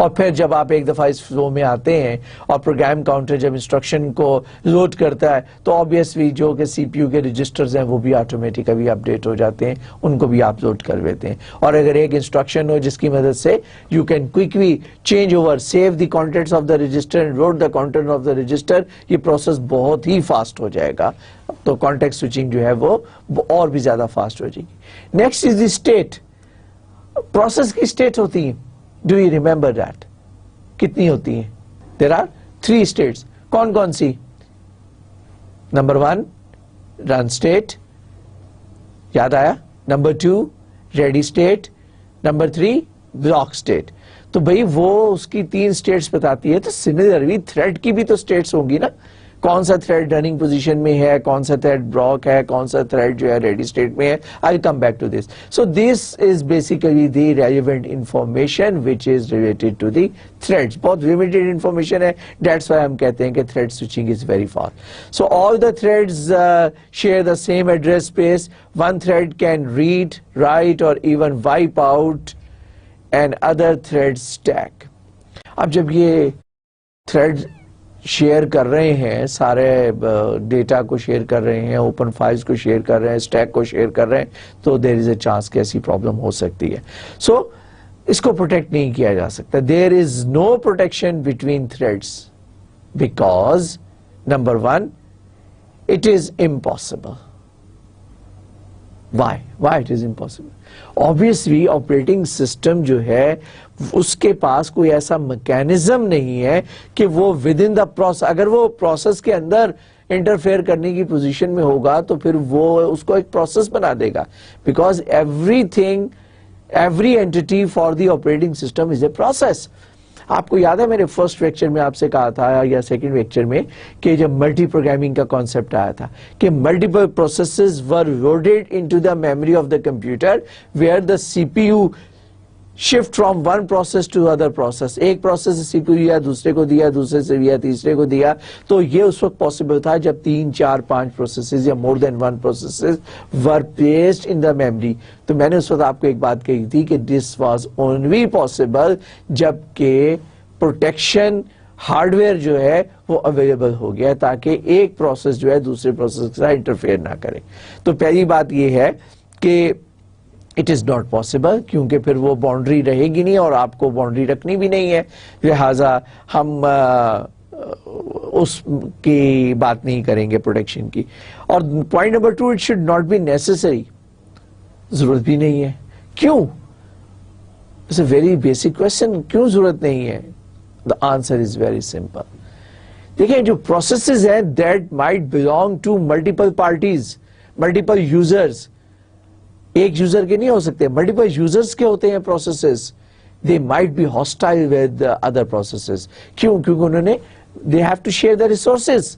और फिर जब आप एक दफ़ा इस फ्लो में आते हैं और प्रोग्राम काउंटर जब इंस्ट्रक्शन को लोड करता है तो ऑब्वियसली जो कि सीपीयू के रजिस्टर्स हैं वो भी ऑटोमेटिकली अपडेट हो जाते हैं, उनको भी आप लोड कर देते हैं। और अगर एक इंस्ट्रक्शन हो जिसकी मदद से you can quickly change over, save the contents of the register and load the content of the register, ये प्रोसेस बहुत ही फास्ट हो जाएगा। तो कॉन्टेक्स्ट स्विचिंग जो है वो और भी ज्यादा फास्ट हो जाएगी। Next is the state. Process की स्टेट होती है, डू यू रिमेंबर दैट? कितनी होती है? There are 3 states. कौन कौन सी? नंबर 1 रन स्टेट, याद आया? Number 2 ready state, number 3 block state. तो भाई वो उसकी 3 स्टेट्स बताती है, तो सिमिलरली थ्रेड की भी तो स्टेट्स होंगी ना। कौन सा थ्रेड रनिंग पोजीशन में है, कौन सा थ्रेड ब्लॉक है, कौन सा थ्रेड जो है रेडी स्टेट में है। I will come back to this. So this is basically the relevant information which is related to the threads. बहुत लिमिटेड इंफॉर्मेशन है, दैट्स व्हाई हम कहते हैं कि thread switching is very fast. So all the threads share the same address space. One thread can read, write और even wipe out another thread stack. अब जब ये थ्रेड शेयर कर रहे हैं, सारे डेटा को शेयर कर रहे हैं, ओपन फाइल्स को शेयर कर रहे हैं, स्टैक को शेयर कर रहे हैं, तो देयर इज अ चांस कि ऐसी प्रॉब्लम हो सकती है। सो इसको प्रोटेक्ट नहीं किया जा सकता। There is no protection between threads because number 1 it is impossible. Why it is impossible? Obviously operating system जो है उसके पास कोई ऐसा मैकेनिज्म नहीं है कि वो विद इन द प्रोसेस, अगर वो प्रोसेस के अंदर इंटरफेयर करने की पोजीशन में होगा तो फिर वो उसको एक प्रोसेस बना देगा। Because every entity for the operating system is a process. आपको याद है मैंने फर्स्ट लेक्चर में आपसे कहा था या सेकंड लेक्चर में कि जब मल्टी प्रोग्रामिंग का कॉन्सेप्ट आया था कि multiple processes were loaded into the memory of the computer where the CPU shift from one process to other process. एक प्रोसेस से सीपीयू लिया, दूसरे को दिया, दूसरे से लिया, तीसरे को दिया। तो ये उस वक्त पॉसिबल था जब 3, 4, 5 प्रोसेसेस या more than one processes were placed in the memory. तो मैंने उस वक्त आपको एक बात कही थी कि दिस वाज ओनली पॉसिबल जबकि प्रोटेक्शन हार्डवेयर जो है वो अवेलेबल हो गया ताकि एक प्रोसेस जो है दूसरे प्रोसेस के साथ इंटरफेयर ना करे। तो पहली बात ये है कि इट इज नॉट पॉसिबल, क्योंकि फिर वो बाउंड्री रहेगी नहीं और आपको बाउंड्री रखनी भी नहीं है, लिहाजा हम उसकी बात नहीं करेंगे प्रोटेक्शन की। और point number 2, it should not be necessary, जरूरत भी नहीं है। क्यों? It's a very basic question, क्यों जरूरत नहीं है? The answer is very simple. देखिए जो प्रोसेसेस हैं that might belong to multiple parties, multiple users, एक यूजर के नहीं हो सकते, मल्टीपल यूजर्स के होते हैं processes. They might be hostile with other processes. क्यों? क्योंकि उन्होंने they have to share the resources,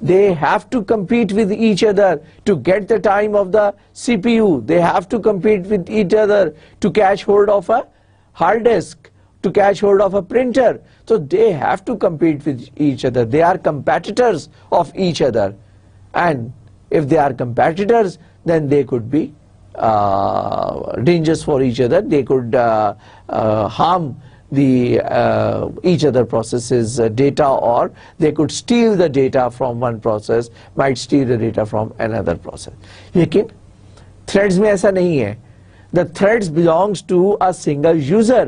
they have to compete with each other to get the time of the CPU, they have to compete with each other to catch hold of a hard disk, to catch hold of a printer. So they have to compete with each other, they are competitors of each other, and if they are competitors then they could be dangerous for each other, they could harm the each other processes data, or they could steal the data from one process, might steal the data from another process. लेकिन threads में ऐसा नहीं है। The threads belongs to a single user,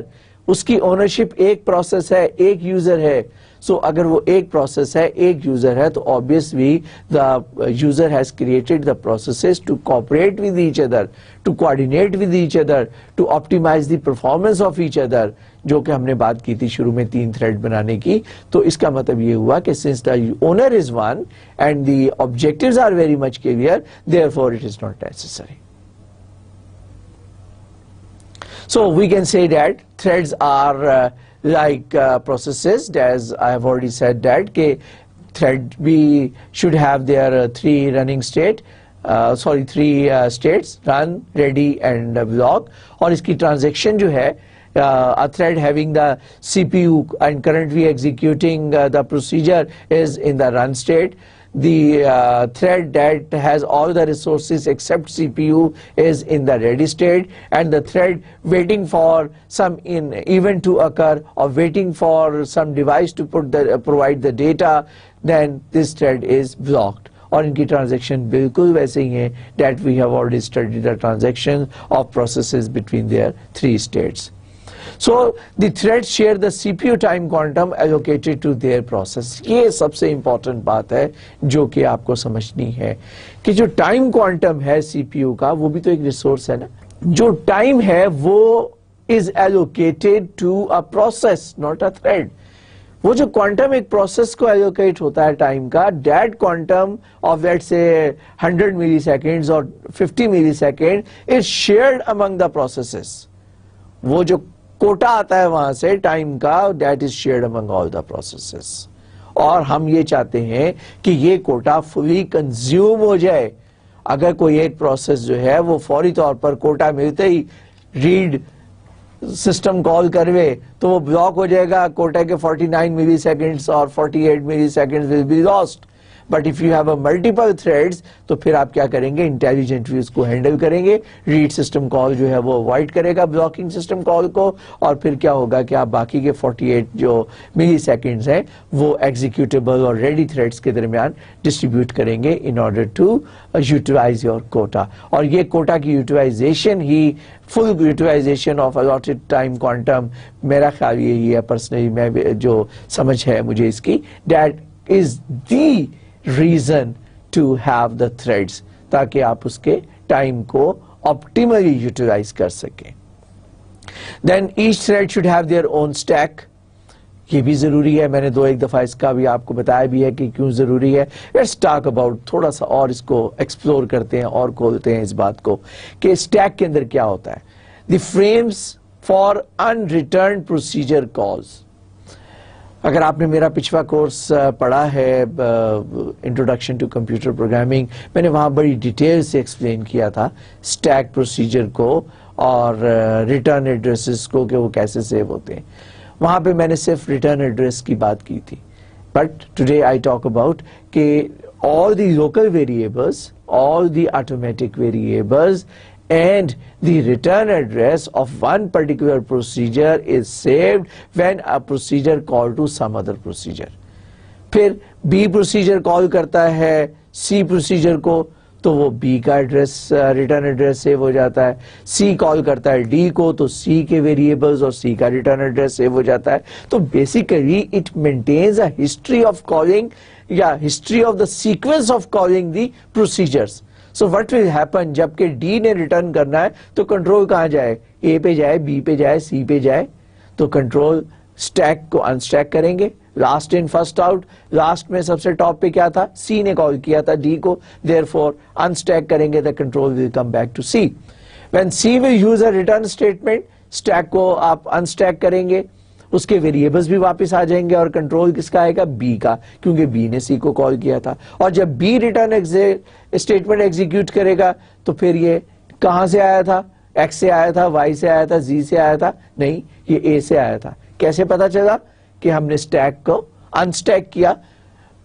उसकी ownership एक process है, एक user है। सो अगर वो एक प्रोसेस है, एक यूजर है, तो obviously the user has created the processes to cooperate with each other, to coordinate with each other, to optimize the performance of each other, जो कि हमने बात की थी शुरू में 3 थ्रेड बनाने की। तो इसका मतलब ये हुआ कि since the owner is one and the objectives are very much clear, therefore it is not necessary. So we can say that threads are like processes, as I have already said that thread we should have their 3 running state, three states, run, ready and block. और इसकी transaction जो है a thread having the CPU and currently executing the procedure is in the run state. the thread that has all the resources except CPU is in the ready state, and the thread waiting for some event to occur or waiting for some device to provide the data, then this thread is blocked. और इनकी transaction बिल्कुल वैसे ही हैं that we have already studied the transaction of processes between their three states. So the threads share the CPU time quantum allocated to their process. ये सबसे important बात है जो कि आपको समझनी है कि जो time quantum है CPU का, वो भी तो एक resource है ना. जो time है वो is allocated to a process, not a thread. वो जो क्वांटम एक प्रोसेस को एलोकेट होता है टाइम का, that quantum of let's say 100 milliseconds और 50 millisecond is shared among the processes. वो जो कोटा आता है वहां से टाइम का, that is shared among all the processes. और हम ये चाहते हैं कि ये कोटा फुली कंज्यूम हो जाए. अगर कोई एक प्रोसेस जो है वो फौरी तौर पर कोटा मिलते ही रीड सिस्टम कॉल करवे तो वो ब्लॉक हो जाएगा. कोटा के 49 मिली सेकेंड्स और 48 milliseconds will be lost. But if you have a multiple threads तो फिर आप क्या करेंगे, इंटेलिजेंटली उसको हैंडल करेंगे. रीड सिस्टम कॉल जो है वो अवॉइड करेगा ब्लॉकिंग सिस्टम कॉल को, और फिर क्या होगा कि आप बाकी के 48 जो मिली सेकेंड्स हैं वो एग्जीक्यूटेबल और रेडी थ्रेड्स के दरमियान डिस्ट्रीब्यूट करेंगे in order to utilize your quota. और ये कोटा की यूटिलाइजेशन ही, full utilization of allotted time quantum, मेरा ख्याल यही है पर्सनली, मैं जो समझ है मुझे इसकी, that is the reason to have the threads, ताकि आप उसके टाइम को ऑप्टिमली यूटिलाइज कर सकें. Then each thread should have their own stack. ये भी जरूरी है, मैंने एक दफा इसका भी आपको बताया भी है कि क्यों जरूरी है. लेट्स टॉक अबाउट, थोड़ा सा और इसको एक्सप्लोर करते हैं और खोलते हैं इस बात को कि स्टैक के अंदर क्या होता है. The frames for unreturned procedure calls. अगर आपने मेरा पिछला कोर्स पढ़ा है इंट्रोडक्शन टू कंप्यूटर प्रोग्रामिंग, मैंने वहाँ बड़ी डिटेल से एक्सप्लेन किया था स्टैक प्रोसीजर को और रिटर्न एड्रेसेस को कि वो कैसे सेव होते हैं. वहाँ पे मैंने सिर्फ रिटर्न एड्रेस की बात की थी. But today I talk about कि all the local variables, all the automatic variables and the return address of one particular procedure is saved when a procedure call to some other procedure. फिर B procedure call करता है C procedure को तो वो B का address, return address save हो जाता है. C कॉल करता है D को तो C के वेरिएबल्स और C का रिटर्न एड्रेस सेव हो जाता है. तो basically it maintains a history of calling या history of the sequence of calling the procedures. So what will happen, जबकि D ने रिटर्न करना है तो कंट्रोल कहाँ जाए, A पे जाए, B पे जाए, C पे जाए. तो कंट्रोल स्टैक को अनस्टैक करेंगे, last in first out. Last में सबसे टॉप पे क्या था, C ने कॉल किया था D को, देयरफॉर अनस्टैक करेंगे, the control will come back to C. When C will use a return statement, stack को आप अनस्टैक करेंगे, उसके वेरिएबल्स भी वापस आ जाएंगे और कंट्रोल किसका आएगा, B का, क्योंकि B ने C को कॉल किया था. और जब B रिटर्न स्टेटमेंट एग्जीक्यूट करेगा तो फिर ये कहां से आया था, X से आया था, Y से आया था, Z से आया था, नहीं ये A से आया था. कैसे पता चला कि हमने स्टैक को अनस्टैक किया,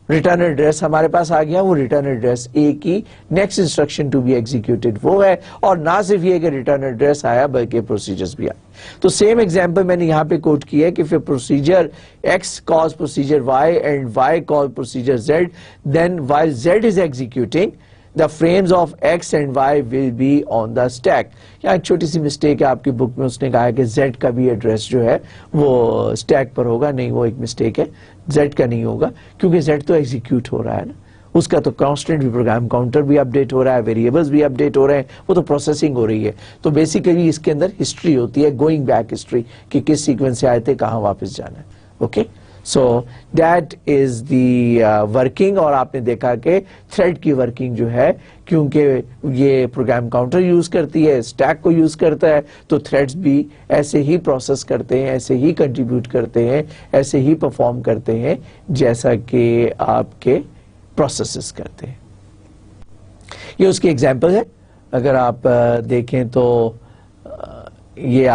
रिटर्न एड्रेस हमारे पास आ गया, वो रिटर्न एड्रेस A की next instruction to be executed वो है. और ना सिर्फ ये कि रिटर्न एड्रेस आया बल्कि प्रोसीजर्स भी आए. तो सेम एग्जांपल मैंने यहां पे कोट किया है कि फिर procedure X calls procedure Y and Y call procedure Z, then while Z is executing the frames of X and Y will be on the stack. यहाँ एक छोटी सी मिस्टेक है आपकी बुक में, उसने कहा है कि Z का भी एड्रेस जो है वो स्टैक पर होगा. नहीं, वो एक मिस्टेक है, Z का नहीं होगा क्योंकि Z तो एग्जीक्यूट हो रहा है ना, उसका तो कांस्टेंट भी प्रोग्राम काउंटर भी अपडेट हो रहा है, वेरिएबल्स भी अपडेट हो रहे हैं, वो तो प्रोसेसिंग हो रही है. तो बेसिकली इसके अंदर हिस्ट्री होती है, गोइंग बैक हिस्ट्री कि किस सीक्वेंस से आए थे, कहाँ वापस जाना है. Okay, so that is the working. और आपने देखा कि थ्रेड की वर्किंग जो है, क्योंकि ये प्रोग्राम काउंटर यूज करती है, स्टैक को यूज करता है, तो थ्रेड्स भी ऐसे ही प्रोसेस करते हैं, ऐसे ही कंट्रीब्यूट करते हैं, ऐसे ही परफॉर्म करते हैं जैसा कि आपके प्रोसेसेस करते हैं. ये उसकी एग्जांपल है. अगर आप देखें तो ये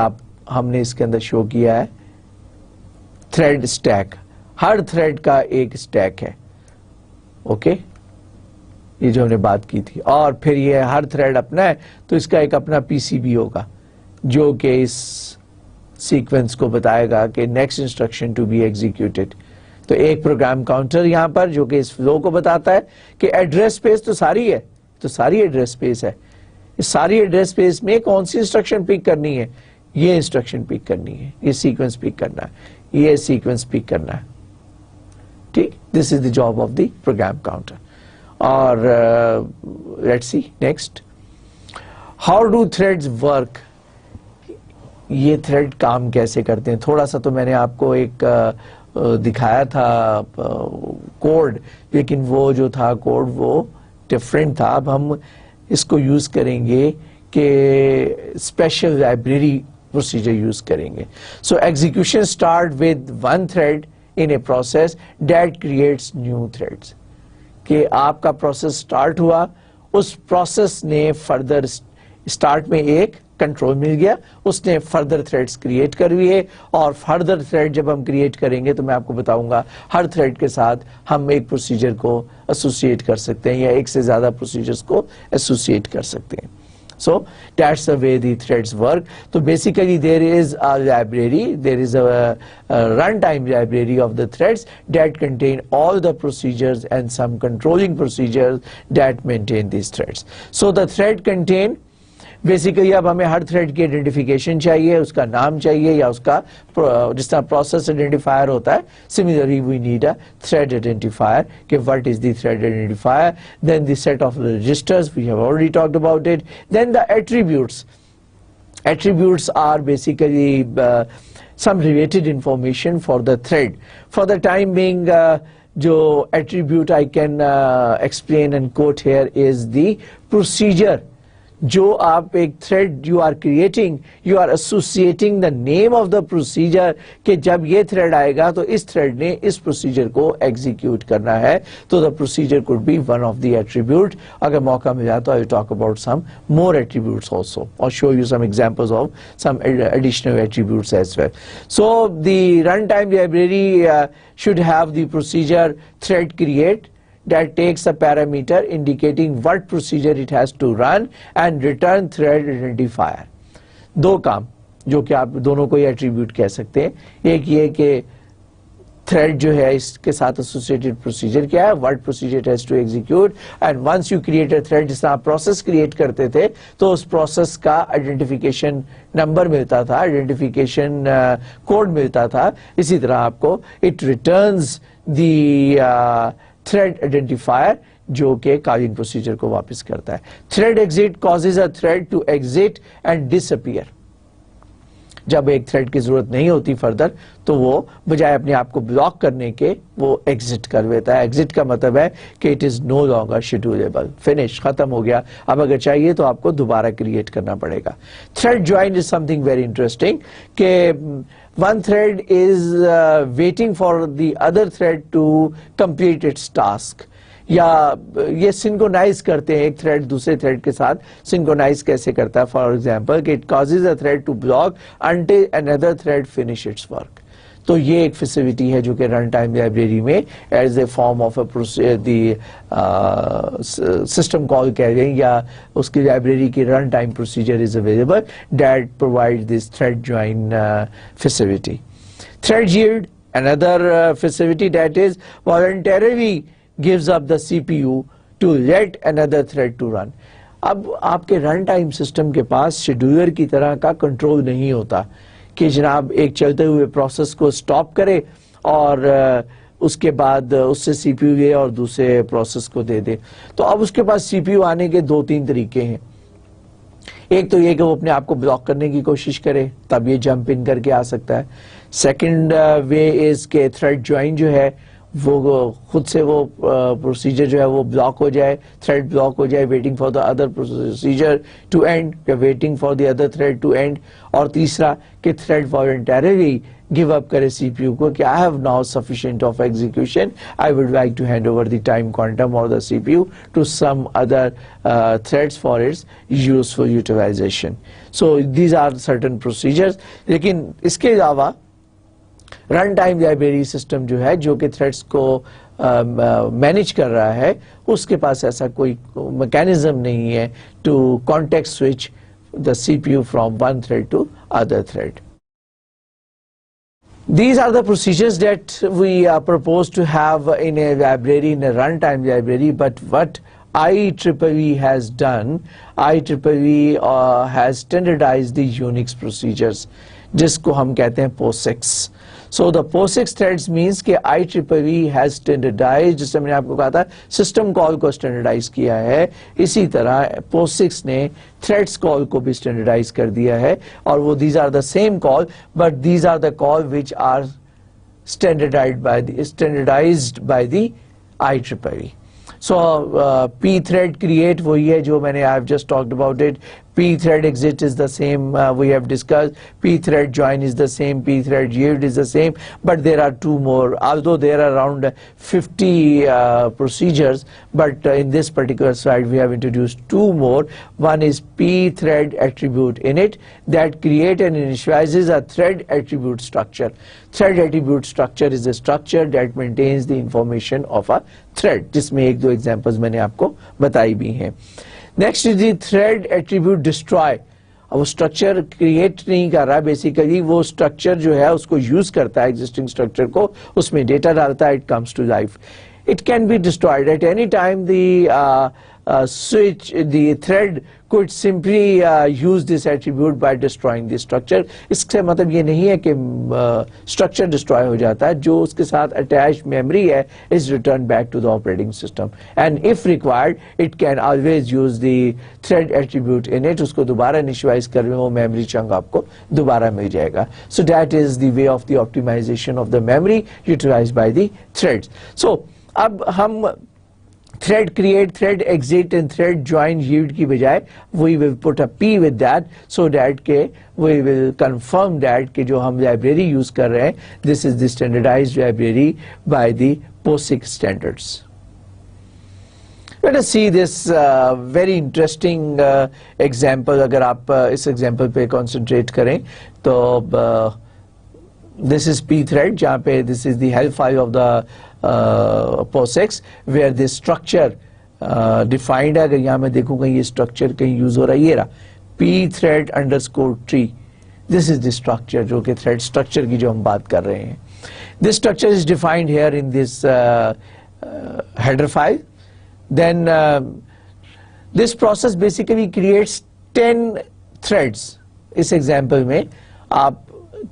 हमने इसके अंदर शो किया है थ्रेड स्टैक. हर थ्रेड का एक स्टैक है. ओके, ये जो हमने बात की थी, और फिर ये हर थ्रेड अपना है तो इसका एक अपना पीसीबी होगा जो कि इस सीक्वेंस को बताएगा कि next instruction to be executed. तो एक प्रोग्राम काउंटर यहां पर जो कि इस फ्लो को बताता है कि एड्रेस स्पेस तो सारी है, तो सारी एड्रेस स्पेस है, इस सारी एड्रेस स्पेस में कौन सी इंस्ट्रक्शन पिक करनी है, ये इंस्ट्रक्शन पिक करनी है, ये सीक्वेंस पिक करना है, ये सीक्वेंस पिक करना है। ठीक, this is the job of the program counter. और let's see next, how do threads work, ये थ्रेड काम कैसे करते हैं। थोड़ा सा तो मैंने आपको एक दिखाया था कोड, लेकिन वो जो था कोड वो डिफरेंट था। अब हम इसको यूज करेंगे कि स्पेशल लाइब्रेरी प्रोसीजर यूज करेंगे। So execution start with one thread in a process that creates new threads, कि आपका प्रोसेस स्टार्ट हुआ, उस प्रोसेस ने फर्दर स्टार्ट में एक कंट्रोल मिल गया, उसने फर्दर थ्रेड्स क्रिएट कर दिए, और फर्दर थ्रेड जब हम क्रिएट करेंगे तो मैं आपको बताऊंगा हर थ्रेड के साथ हम एक प्रोसीजर को एसोसिएट कर सकते हैं या एक से ज्यादा प्रोसीजर्स को एसोसिएट कर सकते हैं। So that's the way the threads work. So basically there is a library, there is a runtime library of the threads that contain all the procedures and some controlling procedures that maintain these threads. So the thread contain basically अब हमें हर thread की identification चाहिए, उसका नाम चाहिए या उसका जिस तरह प्रोसेस आइडेंटिफायर होता है, similarly we need a thread identifier कि what is the thread identifier, then the set of registers we have already talked about it, then the attributes. Attributes are basically some related information for the thread. For the time being, जो attribute I can explain and quote here is the procedure. जो आप एक thread you are creating, you are associating the name of the procedure कि जब ये thread आएगा तो इस थ्रेड ने इस प्रोसीजर को एग्जीक्यूट करना है, तो the procedure could be one of the attribute. अगर मौका मिला तो I will talk about some more attributes also और show you some examples of some additional attributes as well. So the run time library should have the procedure thread create that takes a parameter indicating what procedure it has to run and return thread identifier. दो काम जो कि आप दोनों को ही attribute कह सकते हैं, एक ये कि थ्रेड जो है इसके साथ एसोसिएटेड प्रोसीजर क्या है, what procedure has to execute, and once you create a thread, जिस तरह आप प्रोसेस क्रिएट करते थे तो उस प्रोसेस का आइडेंटिफिकेशन नंबर मिलता था, आइडेंटिफिकेशन कोड मिलता था, इसी तरह आपको it returns the thread identifier जो कि कॉलिंग प्रोसीजर को वापस करता है। Thread exit causes a thread to exit and disappear. जब एक थ्रेड की जरूरत नहीं होती फर्दर तो वो बजाय अपने आप को ब्लॉक करने के वो एग्जिट कर देता है। एग्जिट का मतलब है कि it is no longer schedulable, finish, खत्म हो गया, अब अगर चाहिए तो आपको दोबारा क्रिएट करना पड़ेगा। Thread join is something very interesting कि one thread is waiting for the other thread to complete its task, या ये सिंक्रोनाइज करते हैं, एक थ्रेड दूसरे थ्रेड के साथ सिंक्रोनाइज कैसे करता है। फॉर एग्जांपल कि it causes a thread to block until another thread finish its work. तो ये एक फैसिलिटी है जो कि रन टाइम लाइब्रेरी में as a form of system call कह रहे हैं, या उसकी लाइब्रेरी की run time procedure is available that provide this thread join facility. Thread yield another facility that is voluntarily gives up the CPU to let another thread to run. अब आपके run time system के पास scheduler की तरह का control नहीं होता कि जनाब एक चलते हुए प्रोसेस को स्टॉप करे और उसके बाद उससे सीपीयू ले और दूसरे प्रोसेस को दे दे। तो अब उसके पास सीपीयू आने के दो तीन तरीके हैं। एक तो ये कि वो अपने आप को ब्लॉक करने की कोशिश करे, तब ये जंप इन करके आ सकता है। सेकंड वे इज के थ्रेड ज्वाइन जो है वो खुद से वो प्रोसीजर जो है वो ब्लॉक हो जाए, थ्रेड ब्लॉक हो जाए, waiting for the other procedure to end या waiting for the other thread to end. और तीसरा कि थ्रेड वॉलंटरली गिव अप करे सीपीयू को कि I have now sufficient of execution, I would like to hand over the time quantum और the CPU to some other threads for its useful utilization. So these are certain procedures. लेकिन इसके अलावा run time library system जो है, जो कि threads को manage कर रहा है, उसके पास ऐसा कोई मैकेनिज्म नहीं है to context switch the CPU from one thread to other thread. These are the procedures that we propose to have in a library, in a runtime library. But what IEEE has done, IEEE has standardized the Unix procedures, जिसको हम कहते हैं POSIX. So the POSIX threads means कि IEEE has standardized, जिससे मैंने आपको कहा था सिस्टम कॉल को स्टैंडर्डाइज किया है, इसी तरह POSIX ने थ्रेड्स कॉल को भी स्टैंडर्डाइज कर दिया है. और वो these are the same call, but these are the call which are standardized by the IEEE. So p thread create वही है जो मैंने I've just talked about it. P thread exit is the same, we have discussed. P thread join is the same, P thread yield is the same, but there are two more, although there are around 50 procedures, but in this particular slide we have introduced two more. One is P thread attribute init that create and initializes a thread attribute structure. Thread attribute structure is a structure that maintains the information of a thread, जिसमें एक दो examples मैंने आपको बताई भी हैं. Next is the thread attribute destroy. वो structure create नहीं कर रहा, बेसिकली वो स्ट्रक्चर जो है उसको यूज करता है, एग्जिस्टिंग स्ट्रक्चर को, उसमें डेटा डालता है, it comes to life. It can be destroyed at any time. The thread could simply use this attribute by destroying the structure. इससे मतलब ये नहीं है कि structure destroy हो जाता है, जो उसके साथ attached memory है is returned back to the operating system. And if required, it can always use the thread attribute in it. उसको दोबारा initialize करने वो memory chunk आपको दोबारा मिल जाएगा. So that is the way of the optimization of the memory utilized by the threads. So अब हम thread create, thread exit and thread join yield की बजाय we will put a P with that so that के we will confirm that कि जो हम library use कर रहे हैं, this is the standardized library by the POSIX standards. Let us see this very interesting example. अगर आप इस example पे concentrate करें तो this is P thread, जहाँ पे this is the help file of the POSIX where this structure defined है. अगर यहाँ मैं देखूँगा ये structure कहीं use हो रहा है, ये रहा P thread underscore tree. This is the structure जो कि thread structure की जो हम बात कर रहे हैं. This structure is defined here in this header file. Then this process basically creates 10 threads. इस example में आप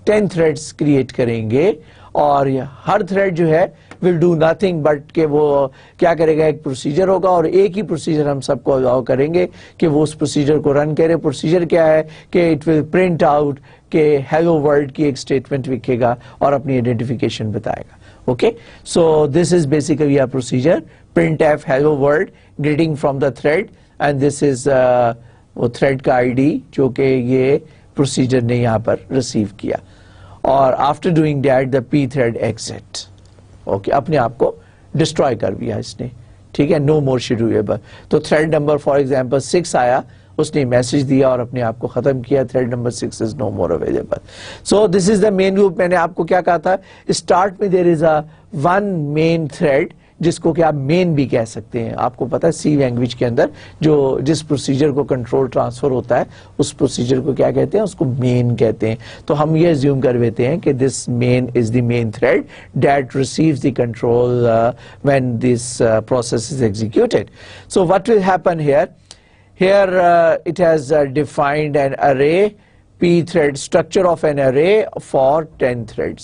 10 threads create करेंगे और हर thread जो है will do nothing but कि वो क्या करेगा, एक प्रोसीजर होगा और एक ही प्रोसीजर हम सबको अलाउ करेंगे कि वो उस प्रोसीजर को रन करे. प्रोसीजर क्या है कि it will print out कि hello world की एक स्टेटमेंट लिखेगा और अपनी आइडेंटिफिकेशन बताएगा. Okay, so this is basically a procedure, printf hello world greeting from the thread, and this is वो thread का ID जो कि ये प्रोसीजर ने यहाँ पर रिसीव किया. और after doing that the P thread exit. Okay, अपने आप को डिस्ट्रॉय कर दिया इसने. ठीक है, नो मोर शेड्यूलेबल. तो थ्रेड नंबर फॉर एग्जांपल 6 आया, उसने मैसेज दिया और अपने आप को खत्म किया. Thread number 6 is no more available. So this is the main loop. मैंने आपको क्या कहा था, स्टार्ट में there is a one main thread जिसको कि आप मेन भी कह सकते हैं. आपको पता है सी लैंग्वेज के अंदर जो जिस प्रोसीजर को कंट्रोल ट्रांसफर होता है उस प्रोसीजर को क्या कहते हैं, उसको मेन कहते हैं. तो हम ये अज्यूम कर लेते हैं कि this main is the main thread that receives the control when this process is executed. So what will happen here, here it has defined an array P thread structure of an array for 10 threads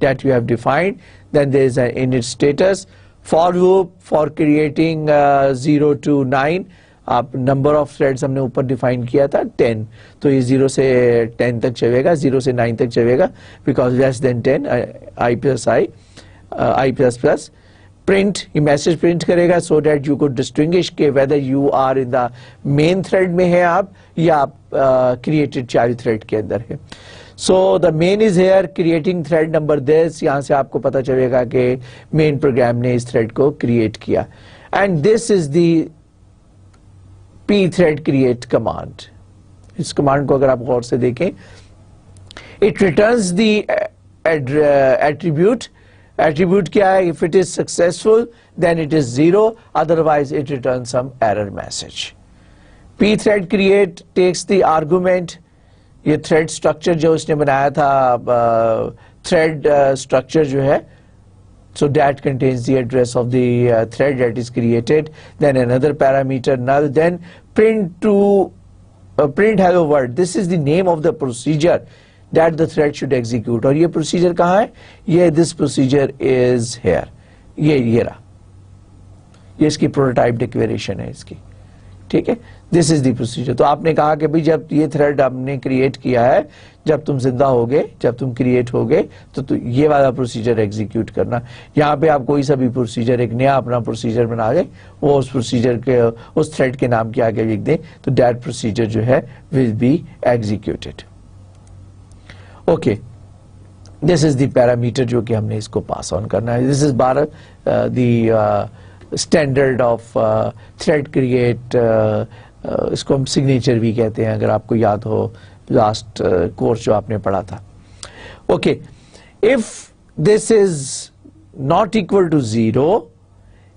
that you have defined. Then there is an init status, for loop for creating 0 to 9. आप number of threads हमने ऊपर define किया था 10, तो ये 0 से 10 तक चलेगा, 0 से 9 तक चलेगा because less than 10 i plus i plus plus. Print, ये मैसेज प्रिंट करेगा so that you could distinguish के whether you are in the main thread में है आप या आप क्रिएटेड चाइल्ड थ्रेड के अंदर है. So the main is here creating thread number this. यहाँ से आपको पता चलेगा कि मेन प्रोग्राम ने इस थ्रेड को क्रिएट किया. And this is the P thread create command. इस कमांड को अगर आप गौर से देखें, इट रिटर्न्स द attribute क्या है? If it is successful, then it is 0, otherwise it returns some error message. pthread create takes the argument, ये thread structure जो उसने बनाया था, thread structure जो है, so that contains the address of the thread that is created, then another parameter null, then print hello world. This is the name of the procedure that the thread should execute. और ये procedure कहाँ है? ये this procedure is here. ये रहा, ये इसकी prototype declaration है इसकी, ठीक है? This is the procedure. तो आपने कहा कि भाई जब ये थ्रेड आपने क्रिएट किया है, जब तुम जिंदा होगे, जब तुम क्रिएट होगे, तो ये वाला प्रोसीजर एग्जीक्यूट करना. यहाँ पे आप कोई सा भी प्रोसीजर, एक नया अपना प्रोसीजर बना दें, वो उस प्रोसीजर के, उस थ्रेड के नाम के आगे लिख दें, तो दैट प्रोसीजर जो है will be executed. Okay, this is the parameter जो कि हमने इसको पास ऑन करना है. This is the standard of thread create. इसको हम सिग्नेचर भी कहते हैं, अगर आपको याद हो लास्ट कोर्स जो आपने पढ़ा था. Okay, if this is not equal to 0,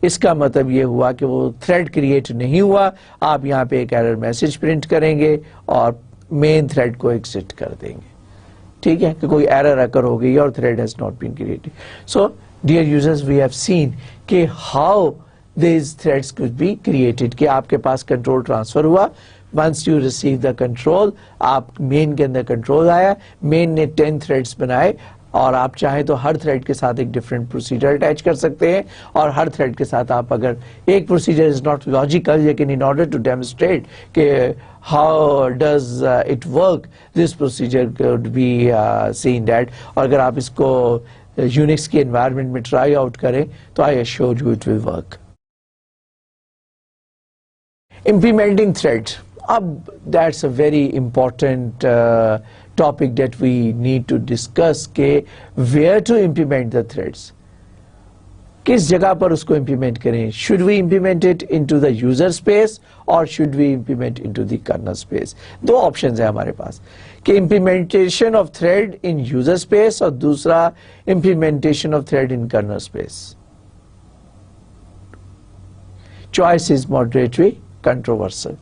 इसका मतलब ये हुआ कि वो थ्रेड क्रिएट नहीं हुआ. आप यहाँ पे एक एरर मैसेज प्रिंट करेंगे और मेन थ्रेड को एग्जिट कर देंगे, ठीक है, कि कोई एरर अकर हो गई और thread has not been created. So dear users, we have seen कि how these threads could be created, कि आपके पास कंट्रोल ट्रांसफर हुआ. once you receive the control, आप मेन के अंदर कंट्रोल आया, मेन ने 10 थ्रेड्स बनाए, और आप चाहें तो हर थ्रेड के साथ एक डिफरेंट प्रोसीजर अटैच कर सकते हैं, और हर थ्रेड के साथ आप अगर एक प्रोसीजर इज नॉट लॉजिकल, लेकिन इन ऑर्डर टू डेमोन्स्ट्रेट कि how does it work, this procedure could be seen that. और अगर आप इसको यूनिक्स के एनवायरनमेंट में ट्राई आउट करें, तो I assure you it will work. Implementing threads. That's a very important topic that we need to discuss, के where to implement the threads. किस जगह पर उसको implement करें? Should we implement it into the user space or should we implement into the kernel space? दो options है हमारे पास, कि implementation of thread in user space और दूसरा implementation of thread in kernel space. Choice is moderately controversial.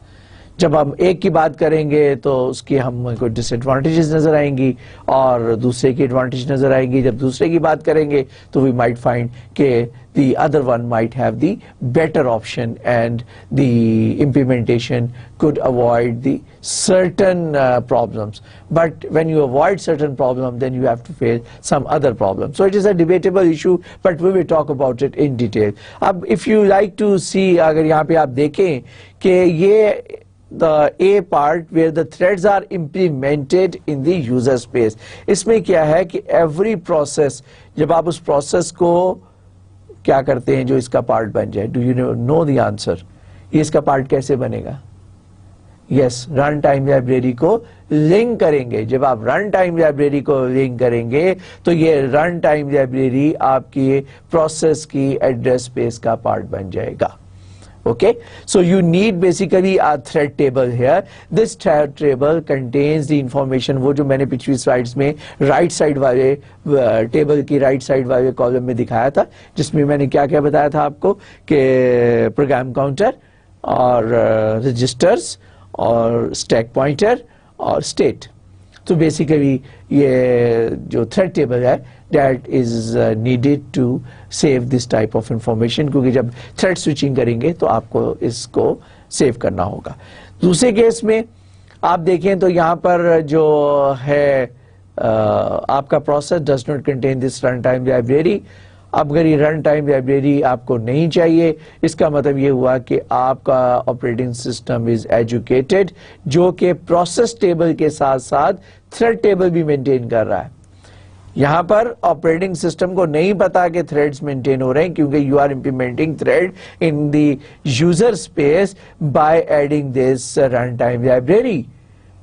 जब हम एक की बात करेंगे तो उसकी हमको डिसएडवांटेजेस नजर आएंगी और दूसरे की एडवांटेज नजर आएंगी. जब दूसरे की बात करेंगे तो वी माइट फाइंड के the other one might have the better option and the implementation could avoid the certain problems. But when you avoid certain problem, then you have to face some other problem. So it is a debatable issue, but we will talk about it in detail. अब if you like to see, अगर यहाँ पे आप देखें कि ये the A part where the threads are implemented in the user space, इसमें क्या है कि every process, जब आप उस process को क्या करते हैं जो इसका पार्ट बन जाए, do you know the answer? ये इसका पार्ट कैसे बनेगा? यस, रन टाइम लाइब्रेरी को लिंक करेंगे. जब आप रन टाइम लाइब्रेरी को लिंक करेंगे तो ये रन टाइम लाइब्रेरी आपकी प्रोसेस की एड्रेस स्पेस का पार्ट बन जाएगा. Okay, so you need basically a thread table here. This thread table contains the information, वो जो मैंने पिछली स्लाइड्स में राइट साइड वाले टेबल की राइट साइड वाले कॉलम में दिखाया था, जिसमें मैंने क्या क्या बताया था आपको कि प्रोग्राम काउंटर और रजिस्टर्स और स्टैक पॉइंटर और स्टेट. तो बेसिकली ये जो थ्रेड टेबल है that is needed to save this type of information, क्योंकि जब थ्रेड स्विचिंग करेंगे तो आपको इसको सेव करना होगा. दूसरे केस में आप देखें तो यहाँ पर जो है आपका process does not contain this runtime library. अब अगर ये रन टाइम लाइब्रेरी आपको नहीं चाहिए, इसका मतलब ये हुआ कि आपका ऑपरेटिंग सिस्टम इज एजुकेटेड, जो कि प्रोसेस टेबल के साथ साथ थ्रेड टेबल भी मेंटेन कर रहा है. यहां पर ऑपरेटिंग सिस्टम को नहीं पता कि थ्रेड्स मेंटेन हो रहे हैं, क्योंकि you are implementing thread in the user space by adding this run time library.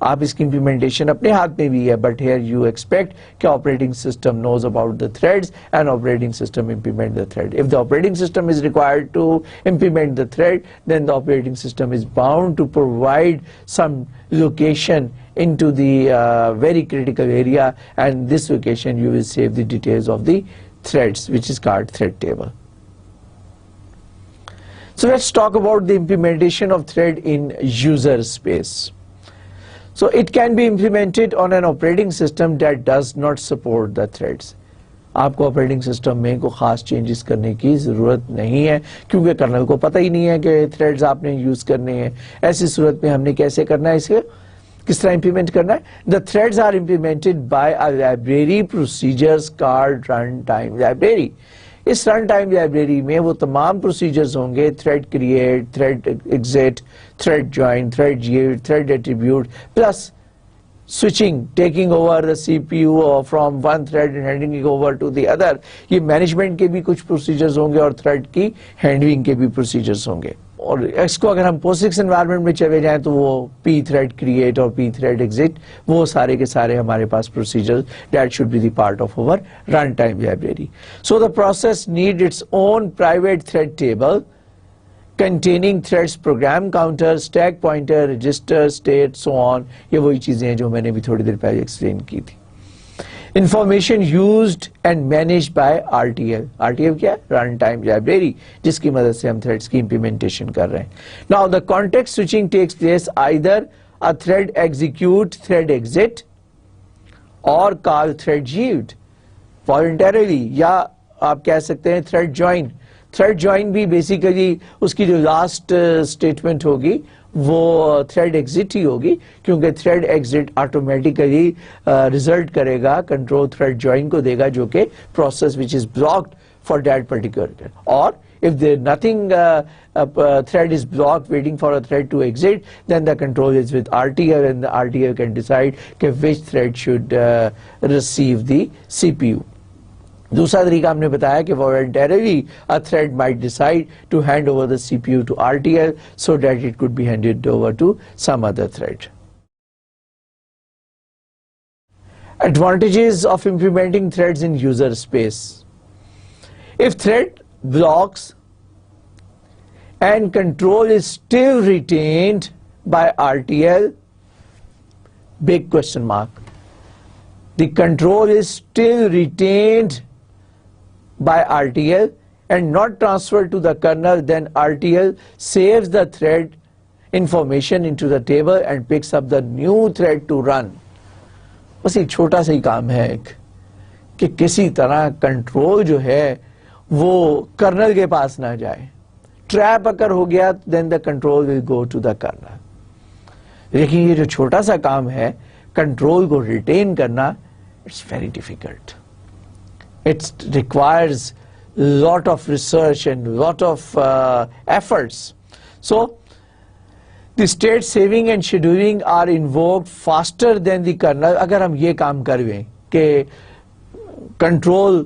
आप इसकी इंप्लीमेंटेशन अपने हाथ में भी है, बट हियर यू एक्सपेक्ट कि operating system knows about the threads and operating system implement the thread. If the operating system is required to implement the thread, then the operating system is bound to provide some location into the very critical area, and this location you will save the details of the threads, which is called thread table. So let's talk about the implementation of thread in user space. So it can be implemented on an operating system that does not support the threads. आपको operating system में कोई खास changes करने की ज़रूरत नहीं है, क्योंकि कर्नल को पता ही नहीं है कि थ्रेड्स आपने यूज़ करने हैं। ऐसी सूरत में हमने कैसे करना है, इसे किस तरह इंप्लीमेंट करना है? The threads are implemented by a library procedures called run time library. इस रन टाइम लाइब्रेरी में वो तमाम प्रोसीजर्स होंगे, thread create, thread exit, thread join, thread yield, thread attribute, plus switching, taking over the CPU from one thread and handing it over to the other। ये management के भी कुछ procedures होंगे और थ्रेड की हैंडलिंग के भी प्रोसीजर्स होंगे। और इसको अगर हम POSIX एनवायरनमेंट में चले जाएं तो वो P थ्रेड क्रिएट और P थ्रेड एग्जिट, वो सारे के सारे हमारे पास procedures that should be the part of our run time library. So the process need its own private thread table containing threads, program counter, stack pointer, register, state, so on। ये वही चीजें हैं जो मैंने भी थोड़ी देर पहले एक्सप्लेन की थी। Information used and managed by RTL। RTL क्या है? Run Time Library, जिसकी मदद से हम threads की implementation कर रहे हैं। Now the context switching takes place either a thread execute, thread exit, or call thread yield voluntarily, या आप कह सकते हैं thread join। थ्रेड ज्वाइन भी बेसिकली उसकी जो लास्ट स्टेटमेंट होगी वो थ्रेड एग्जिट ही होगी, क्योंकि थ्रेड एग्जिट ऑटोमेटिकली रिजल्ट करेगा, कंट्रोल थ्रेड ज्वाइन को देगा, जो कि process which is blocked for that particular. और if there nothing thread is blocked waiting for a thread to exit, then the control is with RTL, and the RTL can decide which thread should receive the CPU। दूसरा तरीका हमने बताया कि voluntarily a thread might decide to hand over the CPU to RTL so that it could be handed over to some other thread। Advantages of implementing threads in user space: if thread blocks and control is still retained by RTL, big question mark, the control is still retained by RTL and not transferred to the kernel, then RTL saves the thread information into the table and picks up the new thread to run। बस एक छोटा सा ही काम है कि किसी तरह control जो है वो कर्नल के पास ना जाए। ट्रैप अगर हो गया then the control will go to the kernel। लेकिन ये जो छोटा सा काम है कंट्रोल को रिटेन करना, it's very difficult। It requires lot of research and lot of efforts। So the state saving and scheduling are invoked faster than the kernel। अगर हम ये काम करें कि कंट्रोल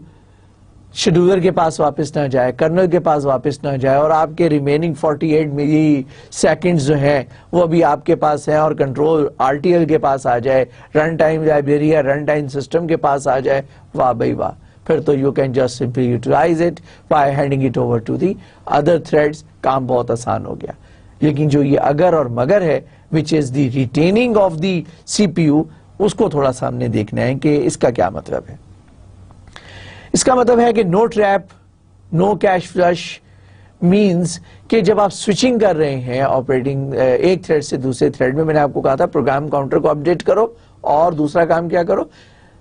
शेड्यूलर के पास वापस ना जाए, कर्नल के पास वापस ना जाए, और आपके रिमेनिंग 48 मिली सेकेंड्स जो हैं वो भी आपके पास हैं, और कंट्रोल RTL के पास आ जाए, रन टाइम लाइब्रेरी या रन टाइम सिस्टम के पास आ जाए, वाह भाई वाह, फिर तो you can just simply utilize it by handing it over to the other threads. काम बहुत आसान हो गया। लेकिन जो ये अगर और मगर है, which is the retaining of the CPU, उसको थोड़ा सा हमने देखना है कि इसका क्या मतलब है। इसका मतलब है कि no trap, no cache flush means कि जब आप स्विचिंग कर रहे हैं ऑपरेटिंग एक थ्रेड से दूसरे थ्रेड में, मैंने आपको कहा था प्रोग्राम काउंटर को अपडेट करो और दूसरा काम क्या करो,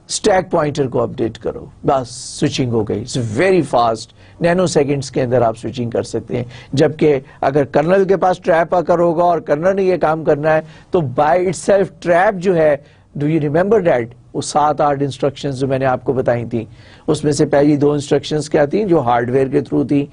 स्टैक पॉइंटर को अपडेट करो, बस स्विचिंग हो गई। It's very fast, nano seconds के अंदर आप स्विचिंग कर सकते हैं। जबकि अगर कर्नल के पास ट्रैप आकर होगा और कर्नल ने ये काम करना है तो बाय इटसेल्फ ट्रैप जो है, डू यू रिमेंबर दैट, वो 7-8 इंस्ट्रक्शंस जो मैंने आपको बताई थी, उसमें से पहली 2 इंस्ट्रक्शंस क्या थी जो हार्डवेयर के थ्रू थी,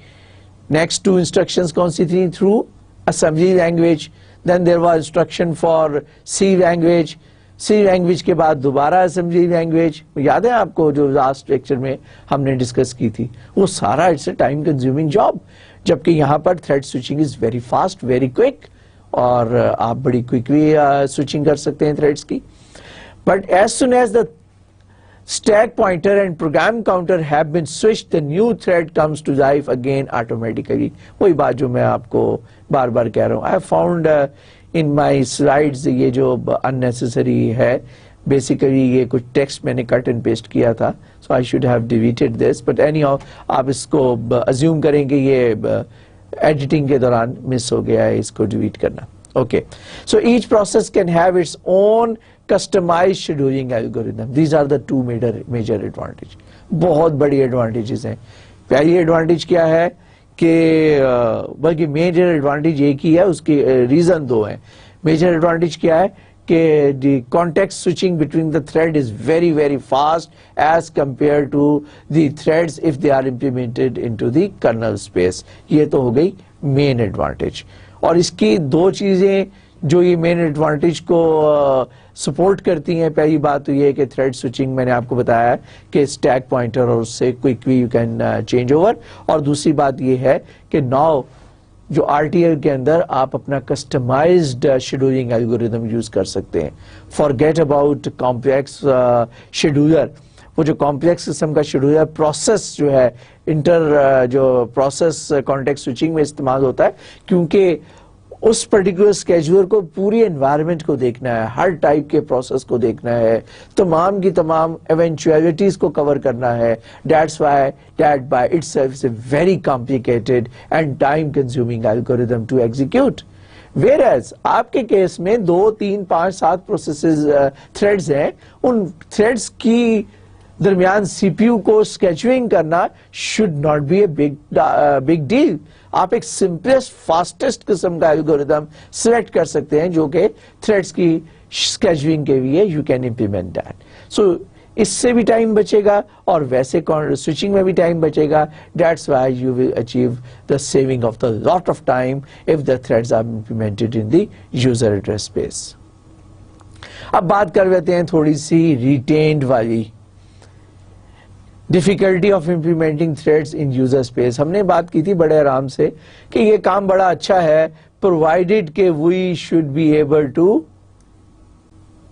नेक्स्ट 2 इंस्ट्रक्शंस कौन सी थी, through assembly language, then there was instruction for C language, C language के बाद दोबारा असेंबली लैंग्वेज, याद है आपको जो लास्ट लेक्चर में हमने डिस्कस की थी, वो सारा it's a time consuming job. जबकि यहाँ पर thread switching is very fast, very quick, और आप बड़ी क्विकली स्विचिंग कर सकते हैं थ्रेड्स की। But as soon as the stack pointer and program counter have been switched, the new thread comes to life again automatically। वही बात जो मैं आपको बार बार कह रहा हूँ। I have found in my slides ये जो अननेसेसरी है, बेसिकली ये कुछ टेक्स्ट मैंने कट एंड पेस्ट किया था, so I should have deleted this, but anyhow आप इसको अज्यूम करेंगे ये एडिटिंग के दौरान मिस हो गया है, इसको डिलीट करना. Okay, so each process can have its own customized scheduling algorithm. These are the two major advantage. बहुत बड़ी एडवांटेजेस हैं. पहली एडवांटेज क्या है कि बल्कि मेजर एडवांटेज एक ही है, उसकी रीजन दो हैं. मेजर एडवांटेज क्या है कि the context switching between the thread is very very fast as compared to the threads if they are implemented into the kernel space. ये तो हो गई मेन एडवांटेज. और इसकी दो चीजें जो ये मेन एडवांटेज को सपोर्ट करती हैं, पहली बात तो ये है कि थ्रेड स्विचिंग मैंने आपको बताया कि स्टैक पॉइंटर और उससे quickly you can change over, और दूसरी बात ये है कि नाउ जो RTL के अंदर आप अपना कस्टमाइज्ड शेड्यूलिंग एल्गोरिथम यूज कर सकते हैं. Forget about complex scheduler. वो जो कॉम्प्लेक्स किस्म का शेड्यूलर प्रोसेस जो है जो प्रोसेस कॉन्टेक्स्ट स्विचिंग में इस्तेमाल होता है, क्योंकि उस पर्टिकुलर स्केड्यूलर को पूरी एनवायरनमेंट को देखना है, हर टाइप के प्रोसेस को देखना है, तमाम की तमाम इवेंचुअलिटीज को कवर करना है. That's why that by itself is a very complicated and time consuming algorithm to execute. Whereas आपके केस में 2, 3, 5, 7 प्रोसेसेस थ्रेड्स हैं. उन थ्रेड्स की दरमियान CPU को स्केड्यूलिंग करना should not B a big deal. आप एक सिंपलेस्ट फास्टेस्ट किस्म का एल्गोरिथम सिलेक्ट कर सकते हैं जो कि थ्रेड्स की स्केड्यूलिंग के लिए यू कैन इंप्लीमेंट दैट. सो इससे भी टाइम बचेगा और वैसे स्विचिंग में भी टाइम बचेगा. That's why you will achieve the saving of the lot of time if the threads are implemented in the user address space. अब बात कर लेते हैं थोड़ी सी रिटेन्ड वाली, difficulty of implementing threads in user space. हमने बात की थी बड़े आराम से कि ये काम बड़ा अच्छा है प्रोवाइडेड के we should be able to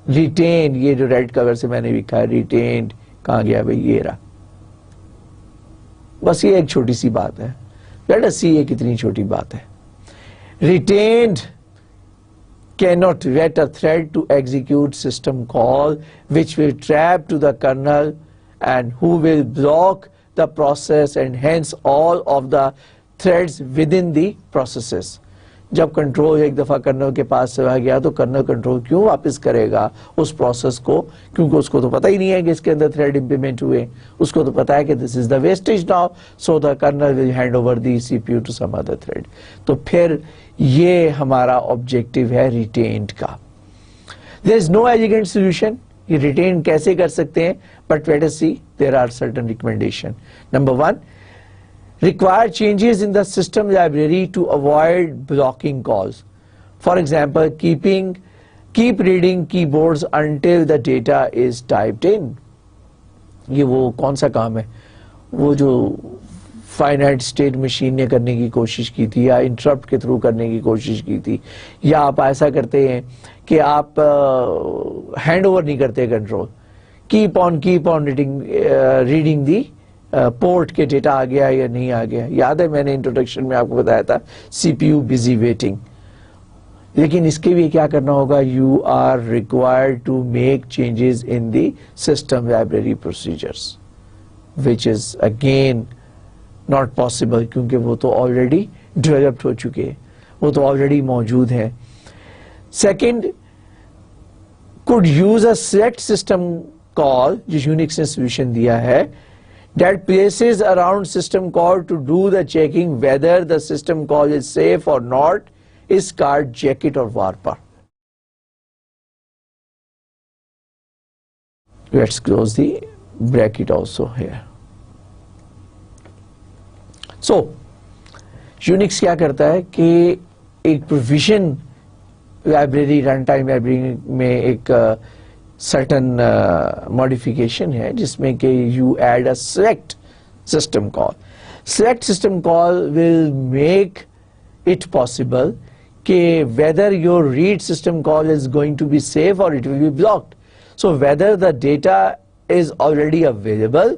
retain. ये जो रेड कलर से मैंने लिखा है रिटेन्ड, कहां गया भाई, ये रहा. बस ये एक छोटी सी बात है. लेट अस सी ये कितनी छोटी बात है. Retained cannot let a thread to execute system call which will trap to the kernel and who will block the process and hence all of the threads within the processes. जब control एक दफा colonel के पास चला गया तो colonel control क्यों वापस करेगा उस प्रोसेस को, क्योंकि उसको तो पता ही नहीं है कि इसके अंदर थ्रेड इंप्लीमेंट हुए. उसको तो पता है कि this is the wastage now, so the kernel will hand over the CPU to some other thread. तो फिर ये हमारा ऑब्जेक्टिव है रिटेन्ड का. There is no elegant solution. ये रिटेन कैसे कर सकते हैं, but let us see there are certain recommendation. Number 1, require changes in the system library to avoid blocking calls. For example, keep reading keyboards until the data is typed in. ये वो कौन सा काम है, वो जो फाइनाइट स्टेट मशीन ने करने की कोशिश की थी या इंटरप्ट के थ्रू करने की कोशिश की थी, या आप ऐसा करते हैं कि आप हैंड ओवर नहीं करते control, keep on reading the port के डेटा आ गया या नहीं आ गया. याद है मैंने इंट्रोडक्शन में आपको बताया था CPU बिजी वेटिंग. लेकिन इसके लिए क्या करना होगा, you are required to make changes in the system library procedures which is again not possible, क्योंकि वो तो ऑलरेडी डेवलप्ड हो चुके हैं, वो तो ऑलरेडी मौजूद है. Second, could use a select system call, जो यूनिक्स ने सोल्यूशन दिया है, that places around system call to do the checking whether the system call is safe or not, is called jacket or warper. Let's close the bracket also here. So Unix क्या करता है कि एक provision library, runtime library में एक certain modification है जिसमें कि you add a select system call. Select system call will make it possible कि whether your read system call is going to be safe or it will be blocked. So whether the data is already available,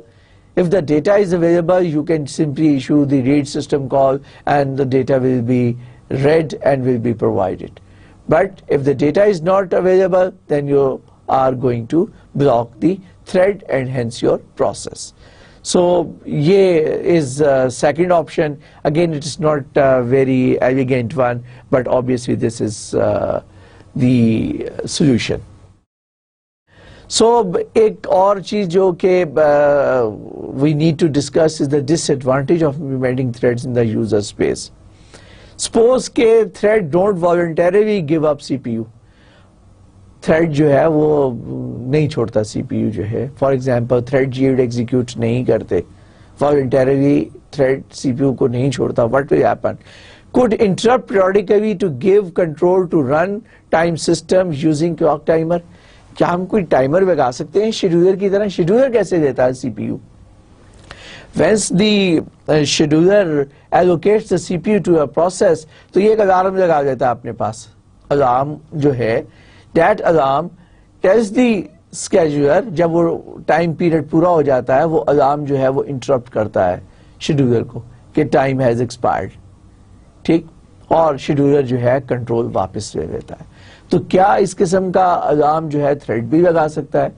if the data is available you can simply issue the read system call and the data will be read and will be provided. But if the data is not available, then you are going to block the thread and hence your process. So ye is second option. Again, it is not a very elegant one, but obviously this is the solution. So एक और चीज जो कि we need to discuss is the disadvantage of implementing threads in the user space. Suppose के thread don't voluntarily give up CPU. Thread जो है वो नहीं छोड़ता सीपीयू जो है. For example thread yield execute नहीं करते, वॉलंटरली थ्रेड सीपीयू को नहीं छोड़ता. What will happen? Could interrupt periodically to give control to run time system using clock timer. क्या हम कोई टाइमर लगा सकते हैं शेड्यूलर की तरह? शेड्यूलर कैसे देता है CPU? Once the scheduler allocates the CPU to a process, तो ये एक अलार्म लगा देता है अपने पास. अलार्म जो है, that alarm tells the scheduler, जब वो टाइम पीरियड पूरा हो जाता है, वो अलार्म जो है वो इंटरप्ट करता है शेड्यूलर को कि टाइम हैज एक्सपायर्ड. ठीक, और शेड्यूलर जो है कंट्रोल वापस ले लेता है. तो क्या इस किस्म का अलार्म जो है थ्रेड भी लगा सकता है?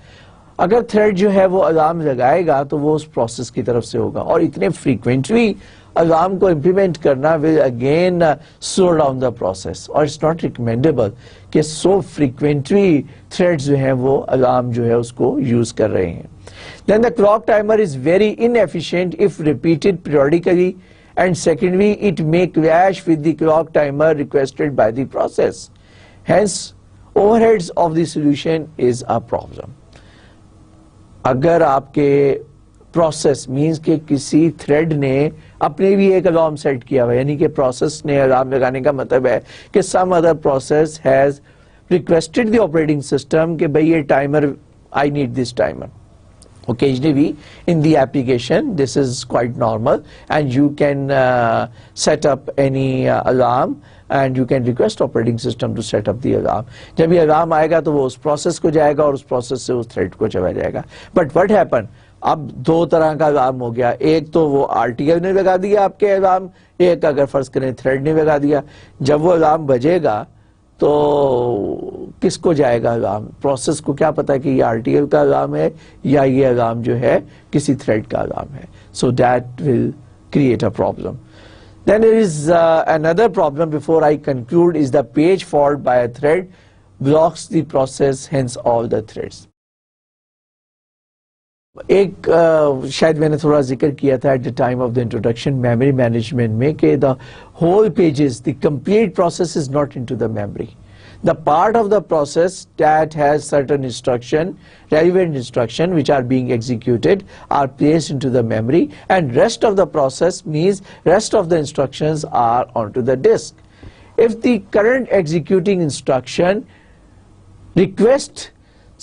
अगर थ्रेड जो है वो अलार्म लगाएगा तो वो उस प्रोसेस की तरफ से होगा, और इतने फ्रीक्वेंटली अलार्म को इम्प्लीमेंट करना will again slow down the process, और इट्स नॉट रिकमेंडेबल कि सो फ्रीक्वेंटली थ्रेड्स जो हैं वो अलार्म जो है उसको यूज कर रहे हैं. Then the clock timer is very inefficient if repeated periodically, and secondly it may clash with the clock timer requested by the process. Hence overheads of the solution is a problem. अगर आपके process means के किसी thread ने अपने भी एक alarm set किया हुआ, यानी कि प्रोसेस ने अलार्म लगाने का मतलब है कि some other process has requested the operating system कि भाई ये timer, I need this timer. Occasionally in the application this is quite normal, and you can set up any alarm and you can request operating system to set up the alarm. जब ये alarm आएगा तो वो उस process को जाएगा और उस प्रोसेस से उस थ्रेड को चला जाएगा. बट व्हाट हैपन, अब दो तरह का अलार्म हो गया. एक तो वो आरटीएल ने लगा दिया आपके अलार्म, एक अगर फर्ज करें थ्रेड ने लगा दिया. जब वो अलार्म बजेगा तो किसको जाएगा अलार्म? प्रोसेस को क्या पता कि ये आरटीएल का अलार्म है या ये अलार्म जो है किसी थ्रेड का अलार्म है. So that will create a problem. Then there is another problem before I conclude, is the page fault by a thread blocks the process, hence all the threads. एक शायद मैंने थोड़ा जिक्र किया था at the time of the introduction memory management में कि the whole pages, the complete process is not into the memory. The part of the process that has certain instruction, relevant instruction which are being executed are placed into the memory, and rest of the process means rest of the instructions are onto the disk. If the current executing instruction requests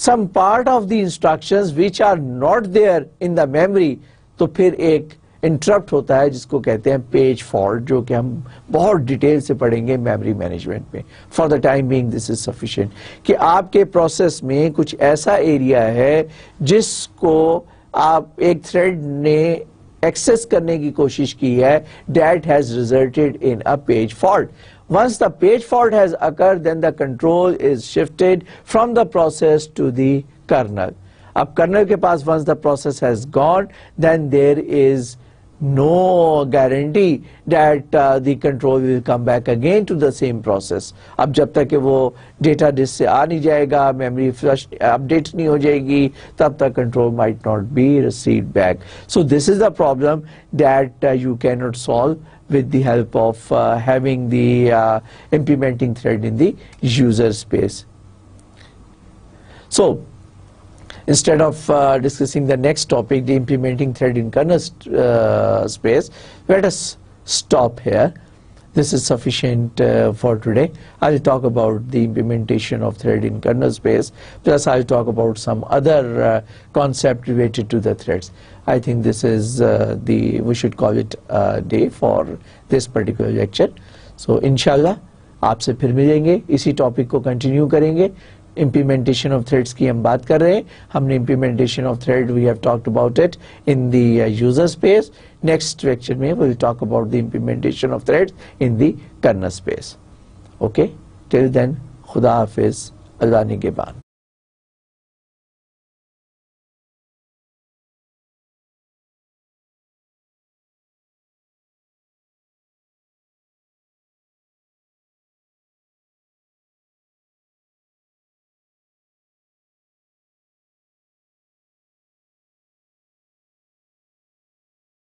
some part of the instructions which are not there in the memory, तो फिर एक interrupt होता है जिसको कहते हैं page fault, जो कि हम बहुत डिटेल से पढ़ेंगे मेमोरी मैनेजमेंट में. For the time being this is sufficient कि आपके प्रोसेस में कुछ ऐसा एरिया है जिसको आप एक थ्रेड ने एक्सेस करने की कोशिश की है, that has resulted in a page fault. Once the page fault has occurred, then the control is shifted from the process to the kernel. अब कर्नल के पास once the process has gone, then there is no guarantee that the control will come back again to the same process. अब जब तक कि वो data disc से आ नहीं जाएगा, मेमोरी फ्लश अपडेट नहीं हो जाएगी, तब तक control might not be received back. So this is the problem that you cannot solve with the help of having the implementing thread in the user space. So instead of discussing the next topic, the implementing thread in kernel space, let us stop here. This is sufficient for today. I'll talk about the implementation of thread in kernel space, plus I'll talk about some other concept related to the threads. I think this is we should call it a day for this particular lecture. So inshallah आपसे फिर मिलेंगे, इसी topic को continue करेंगे. Implementation of threads की हम बात कर रहे हैं. हमने implementation of thread, we have talked about it in the user space. Next lecture में we will talk about the implementation of threads in the kernel space. Okay, till then, खुदा हाफिज, अल्लाह निगहबान।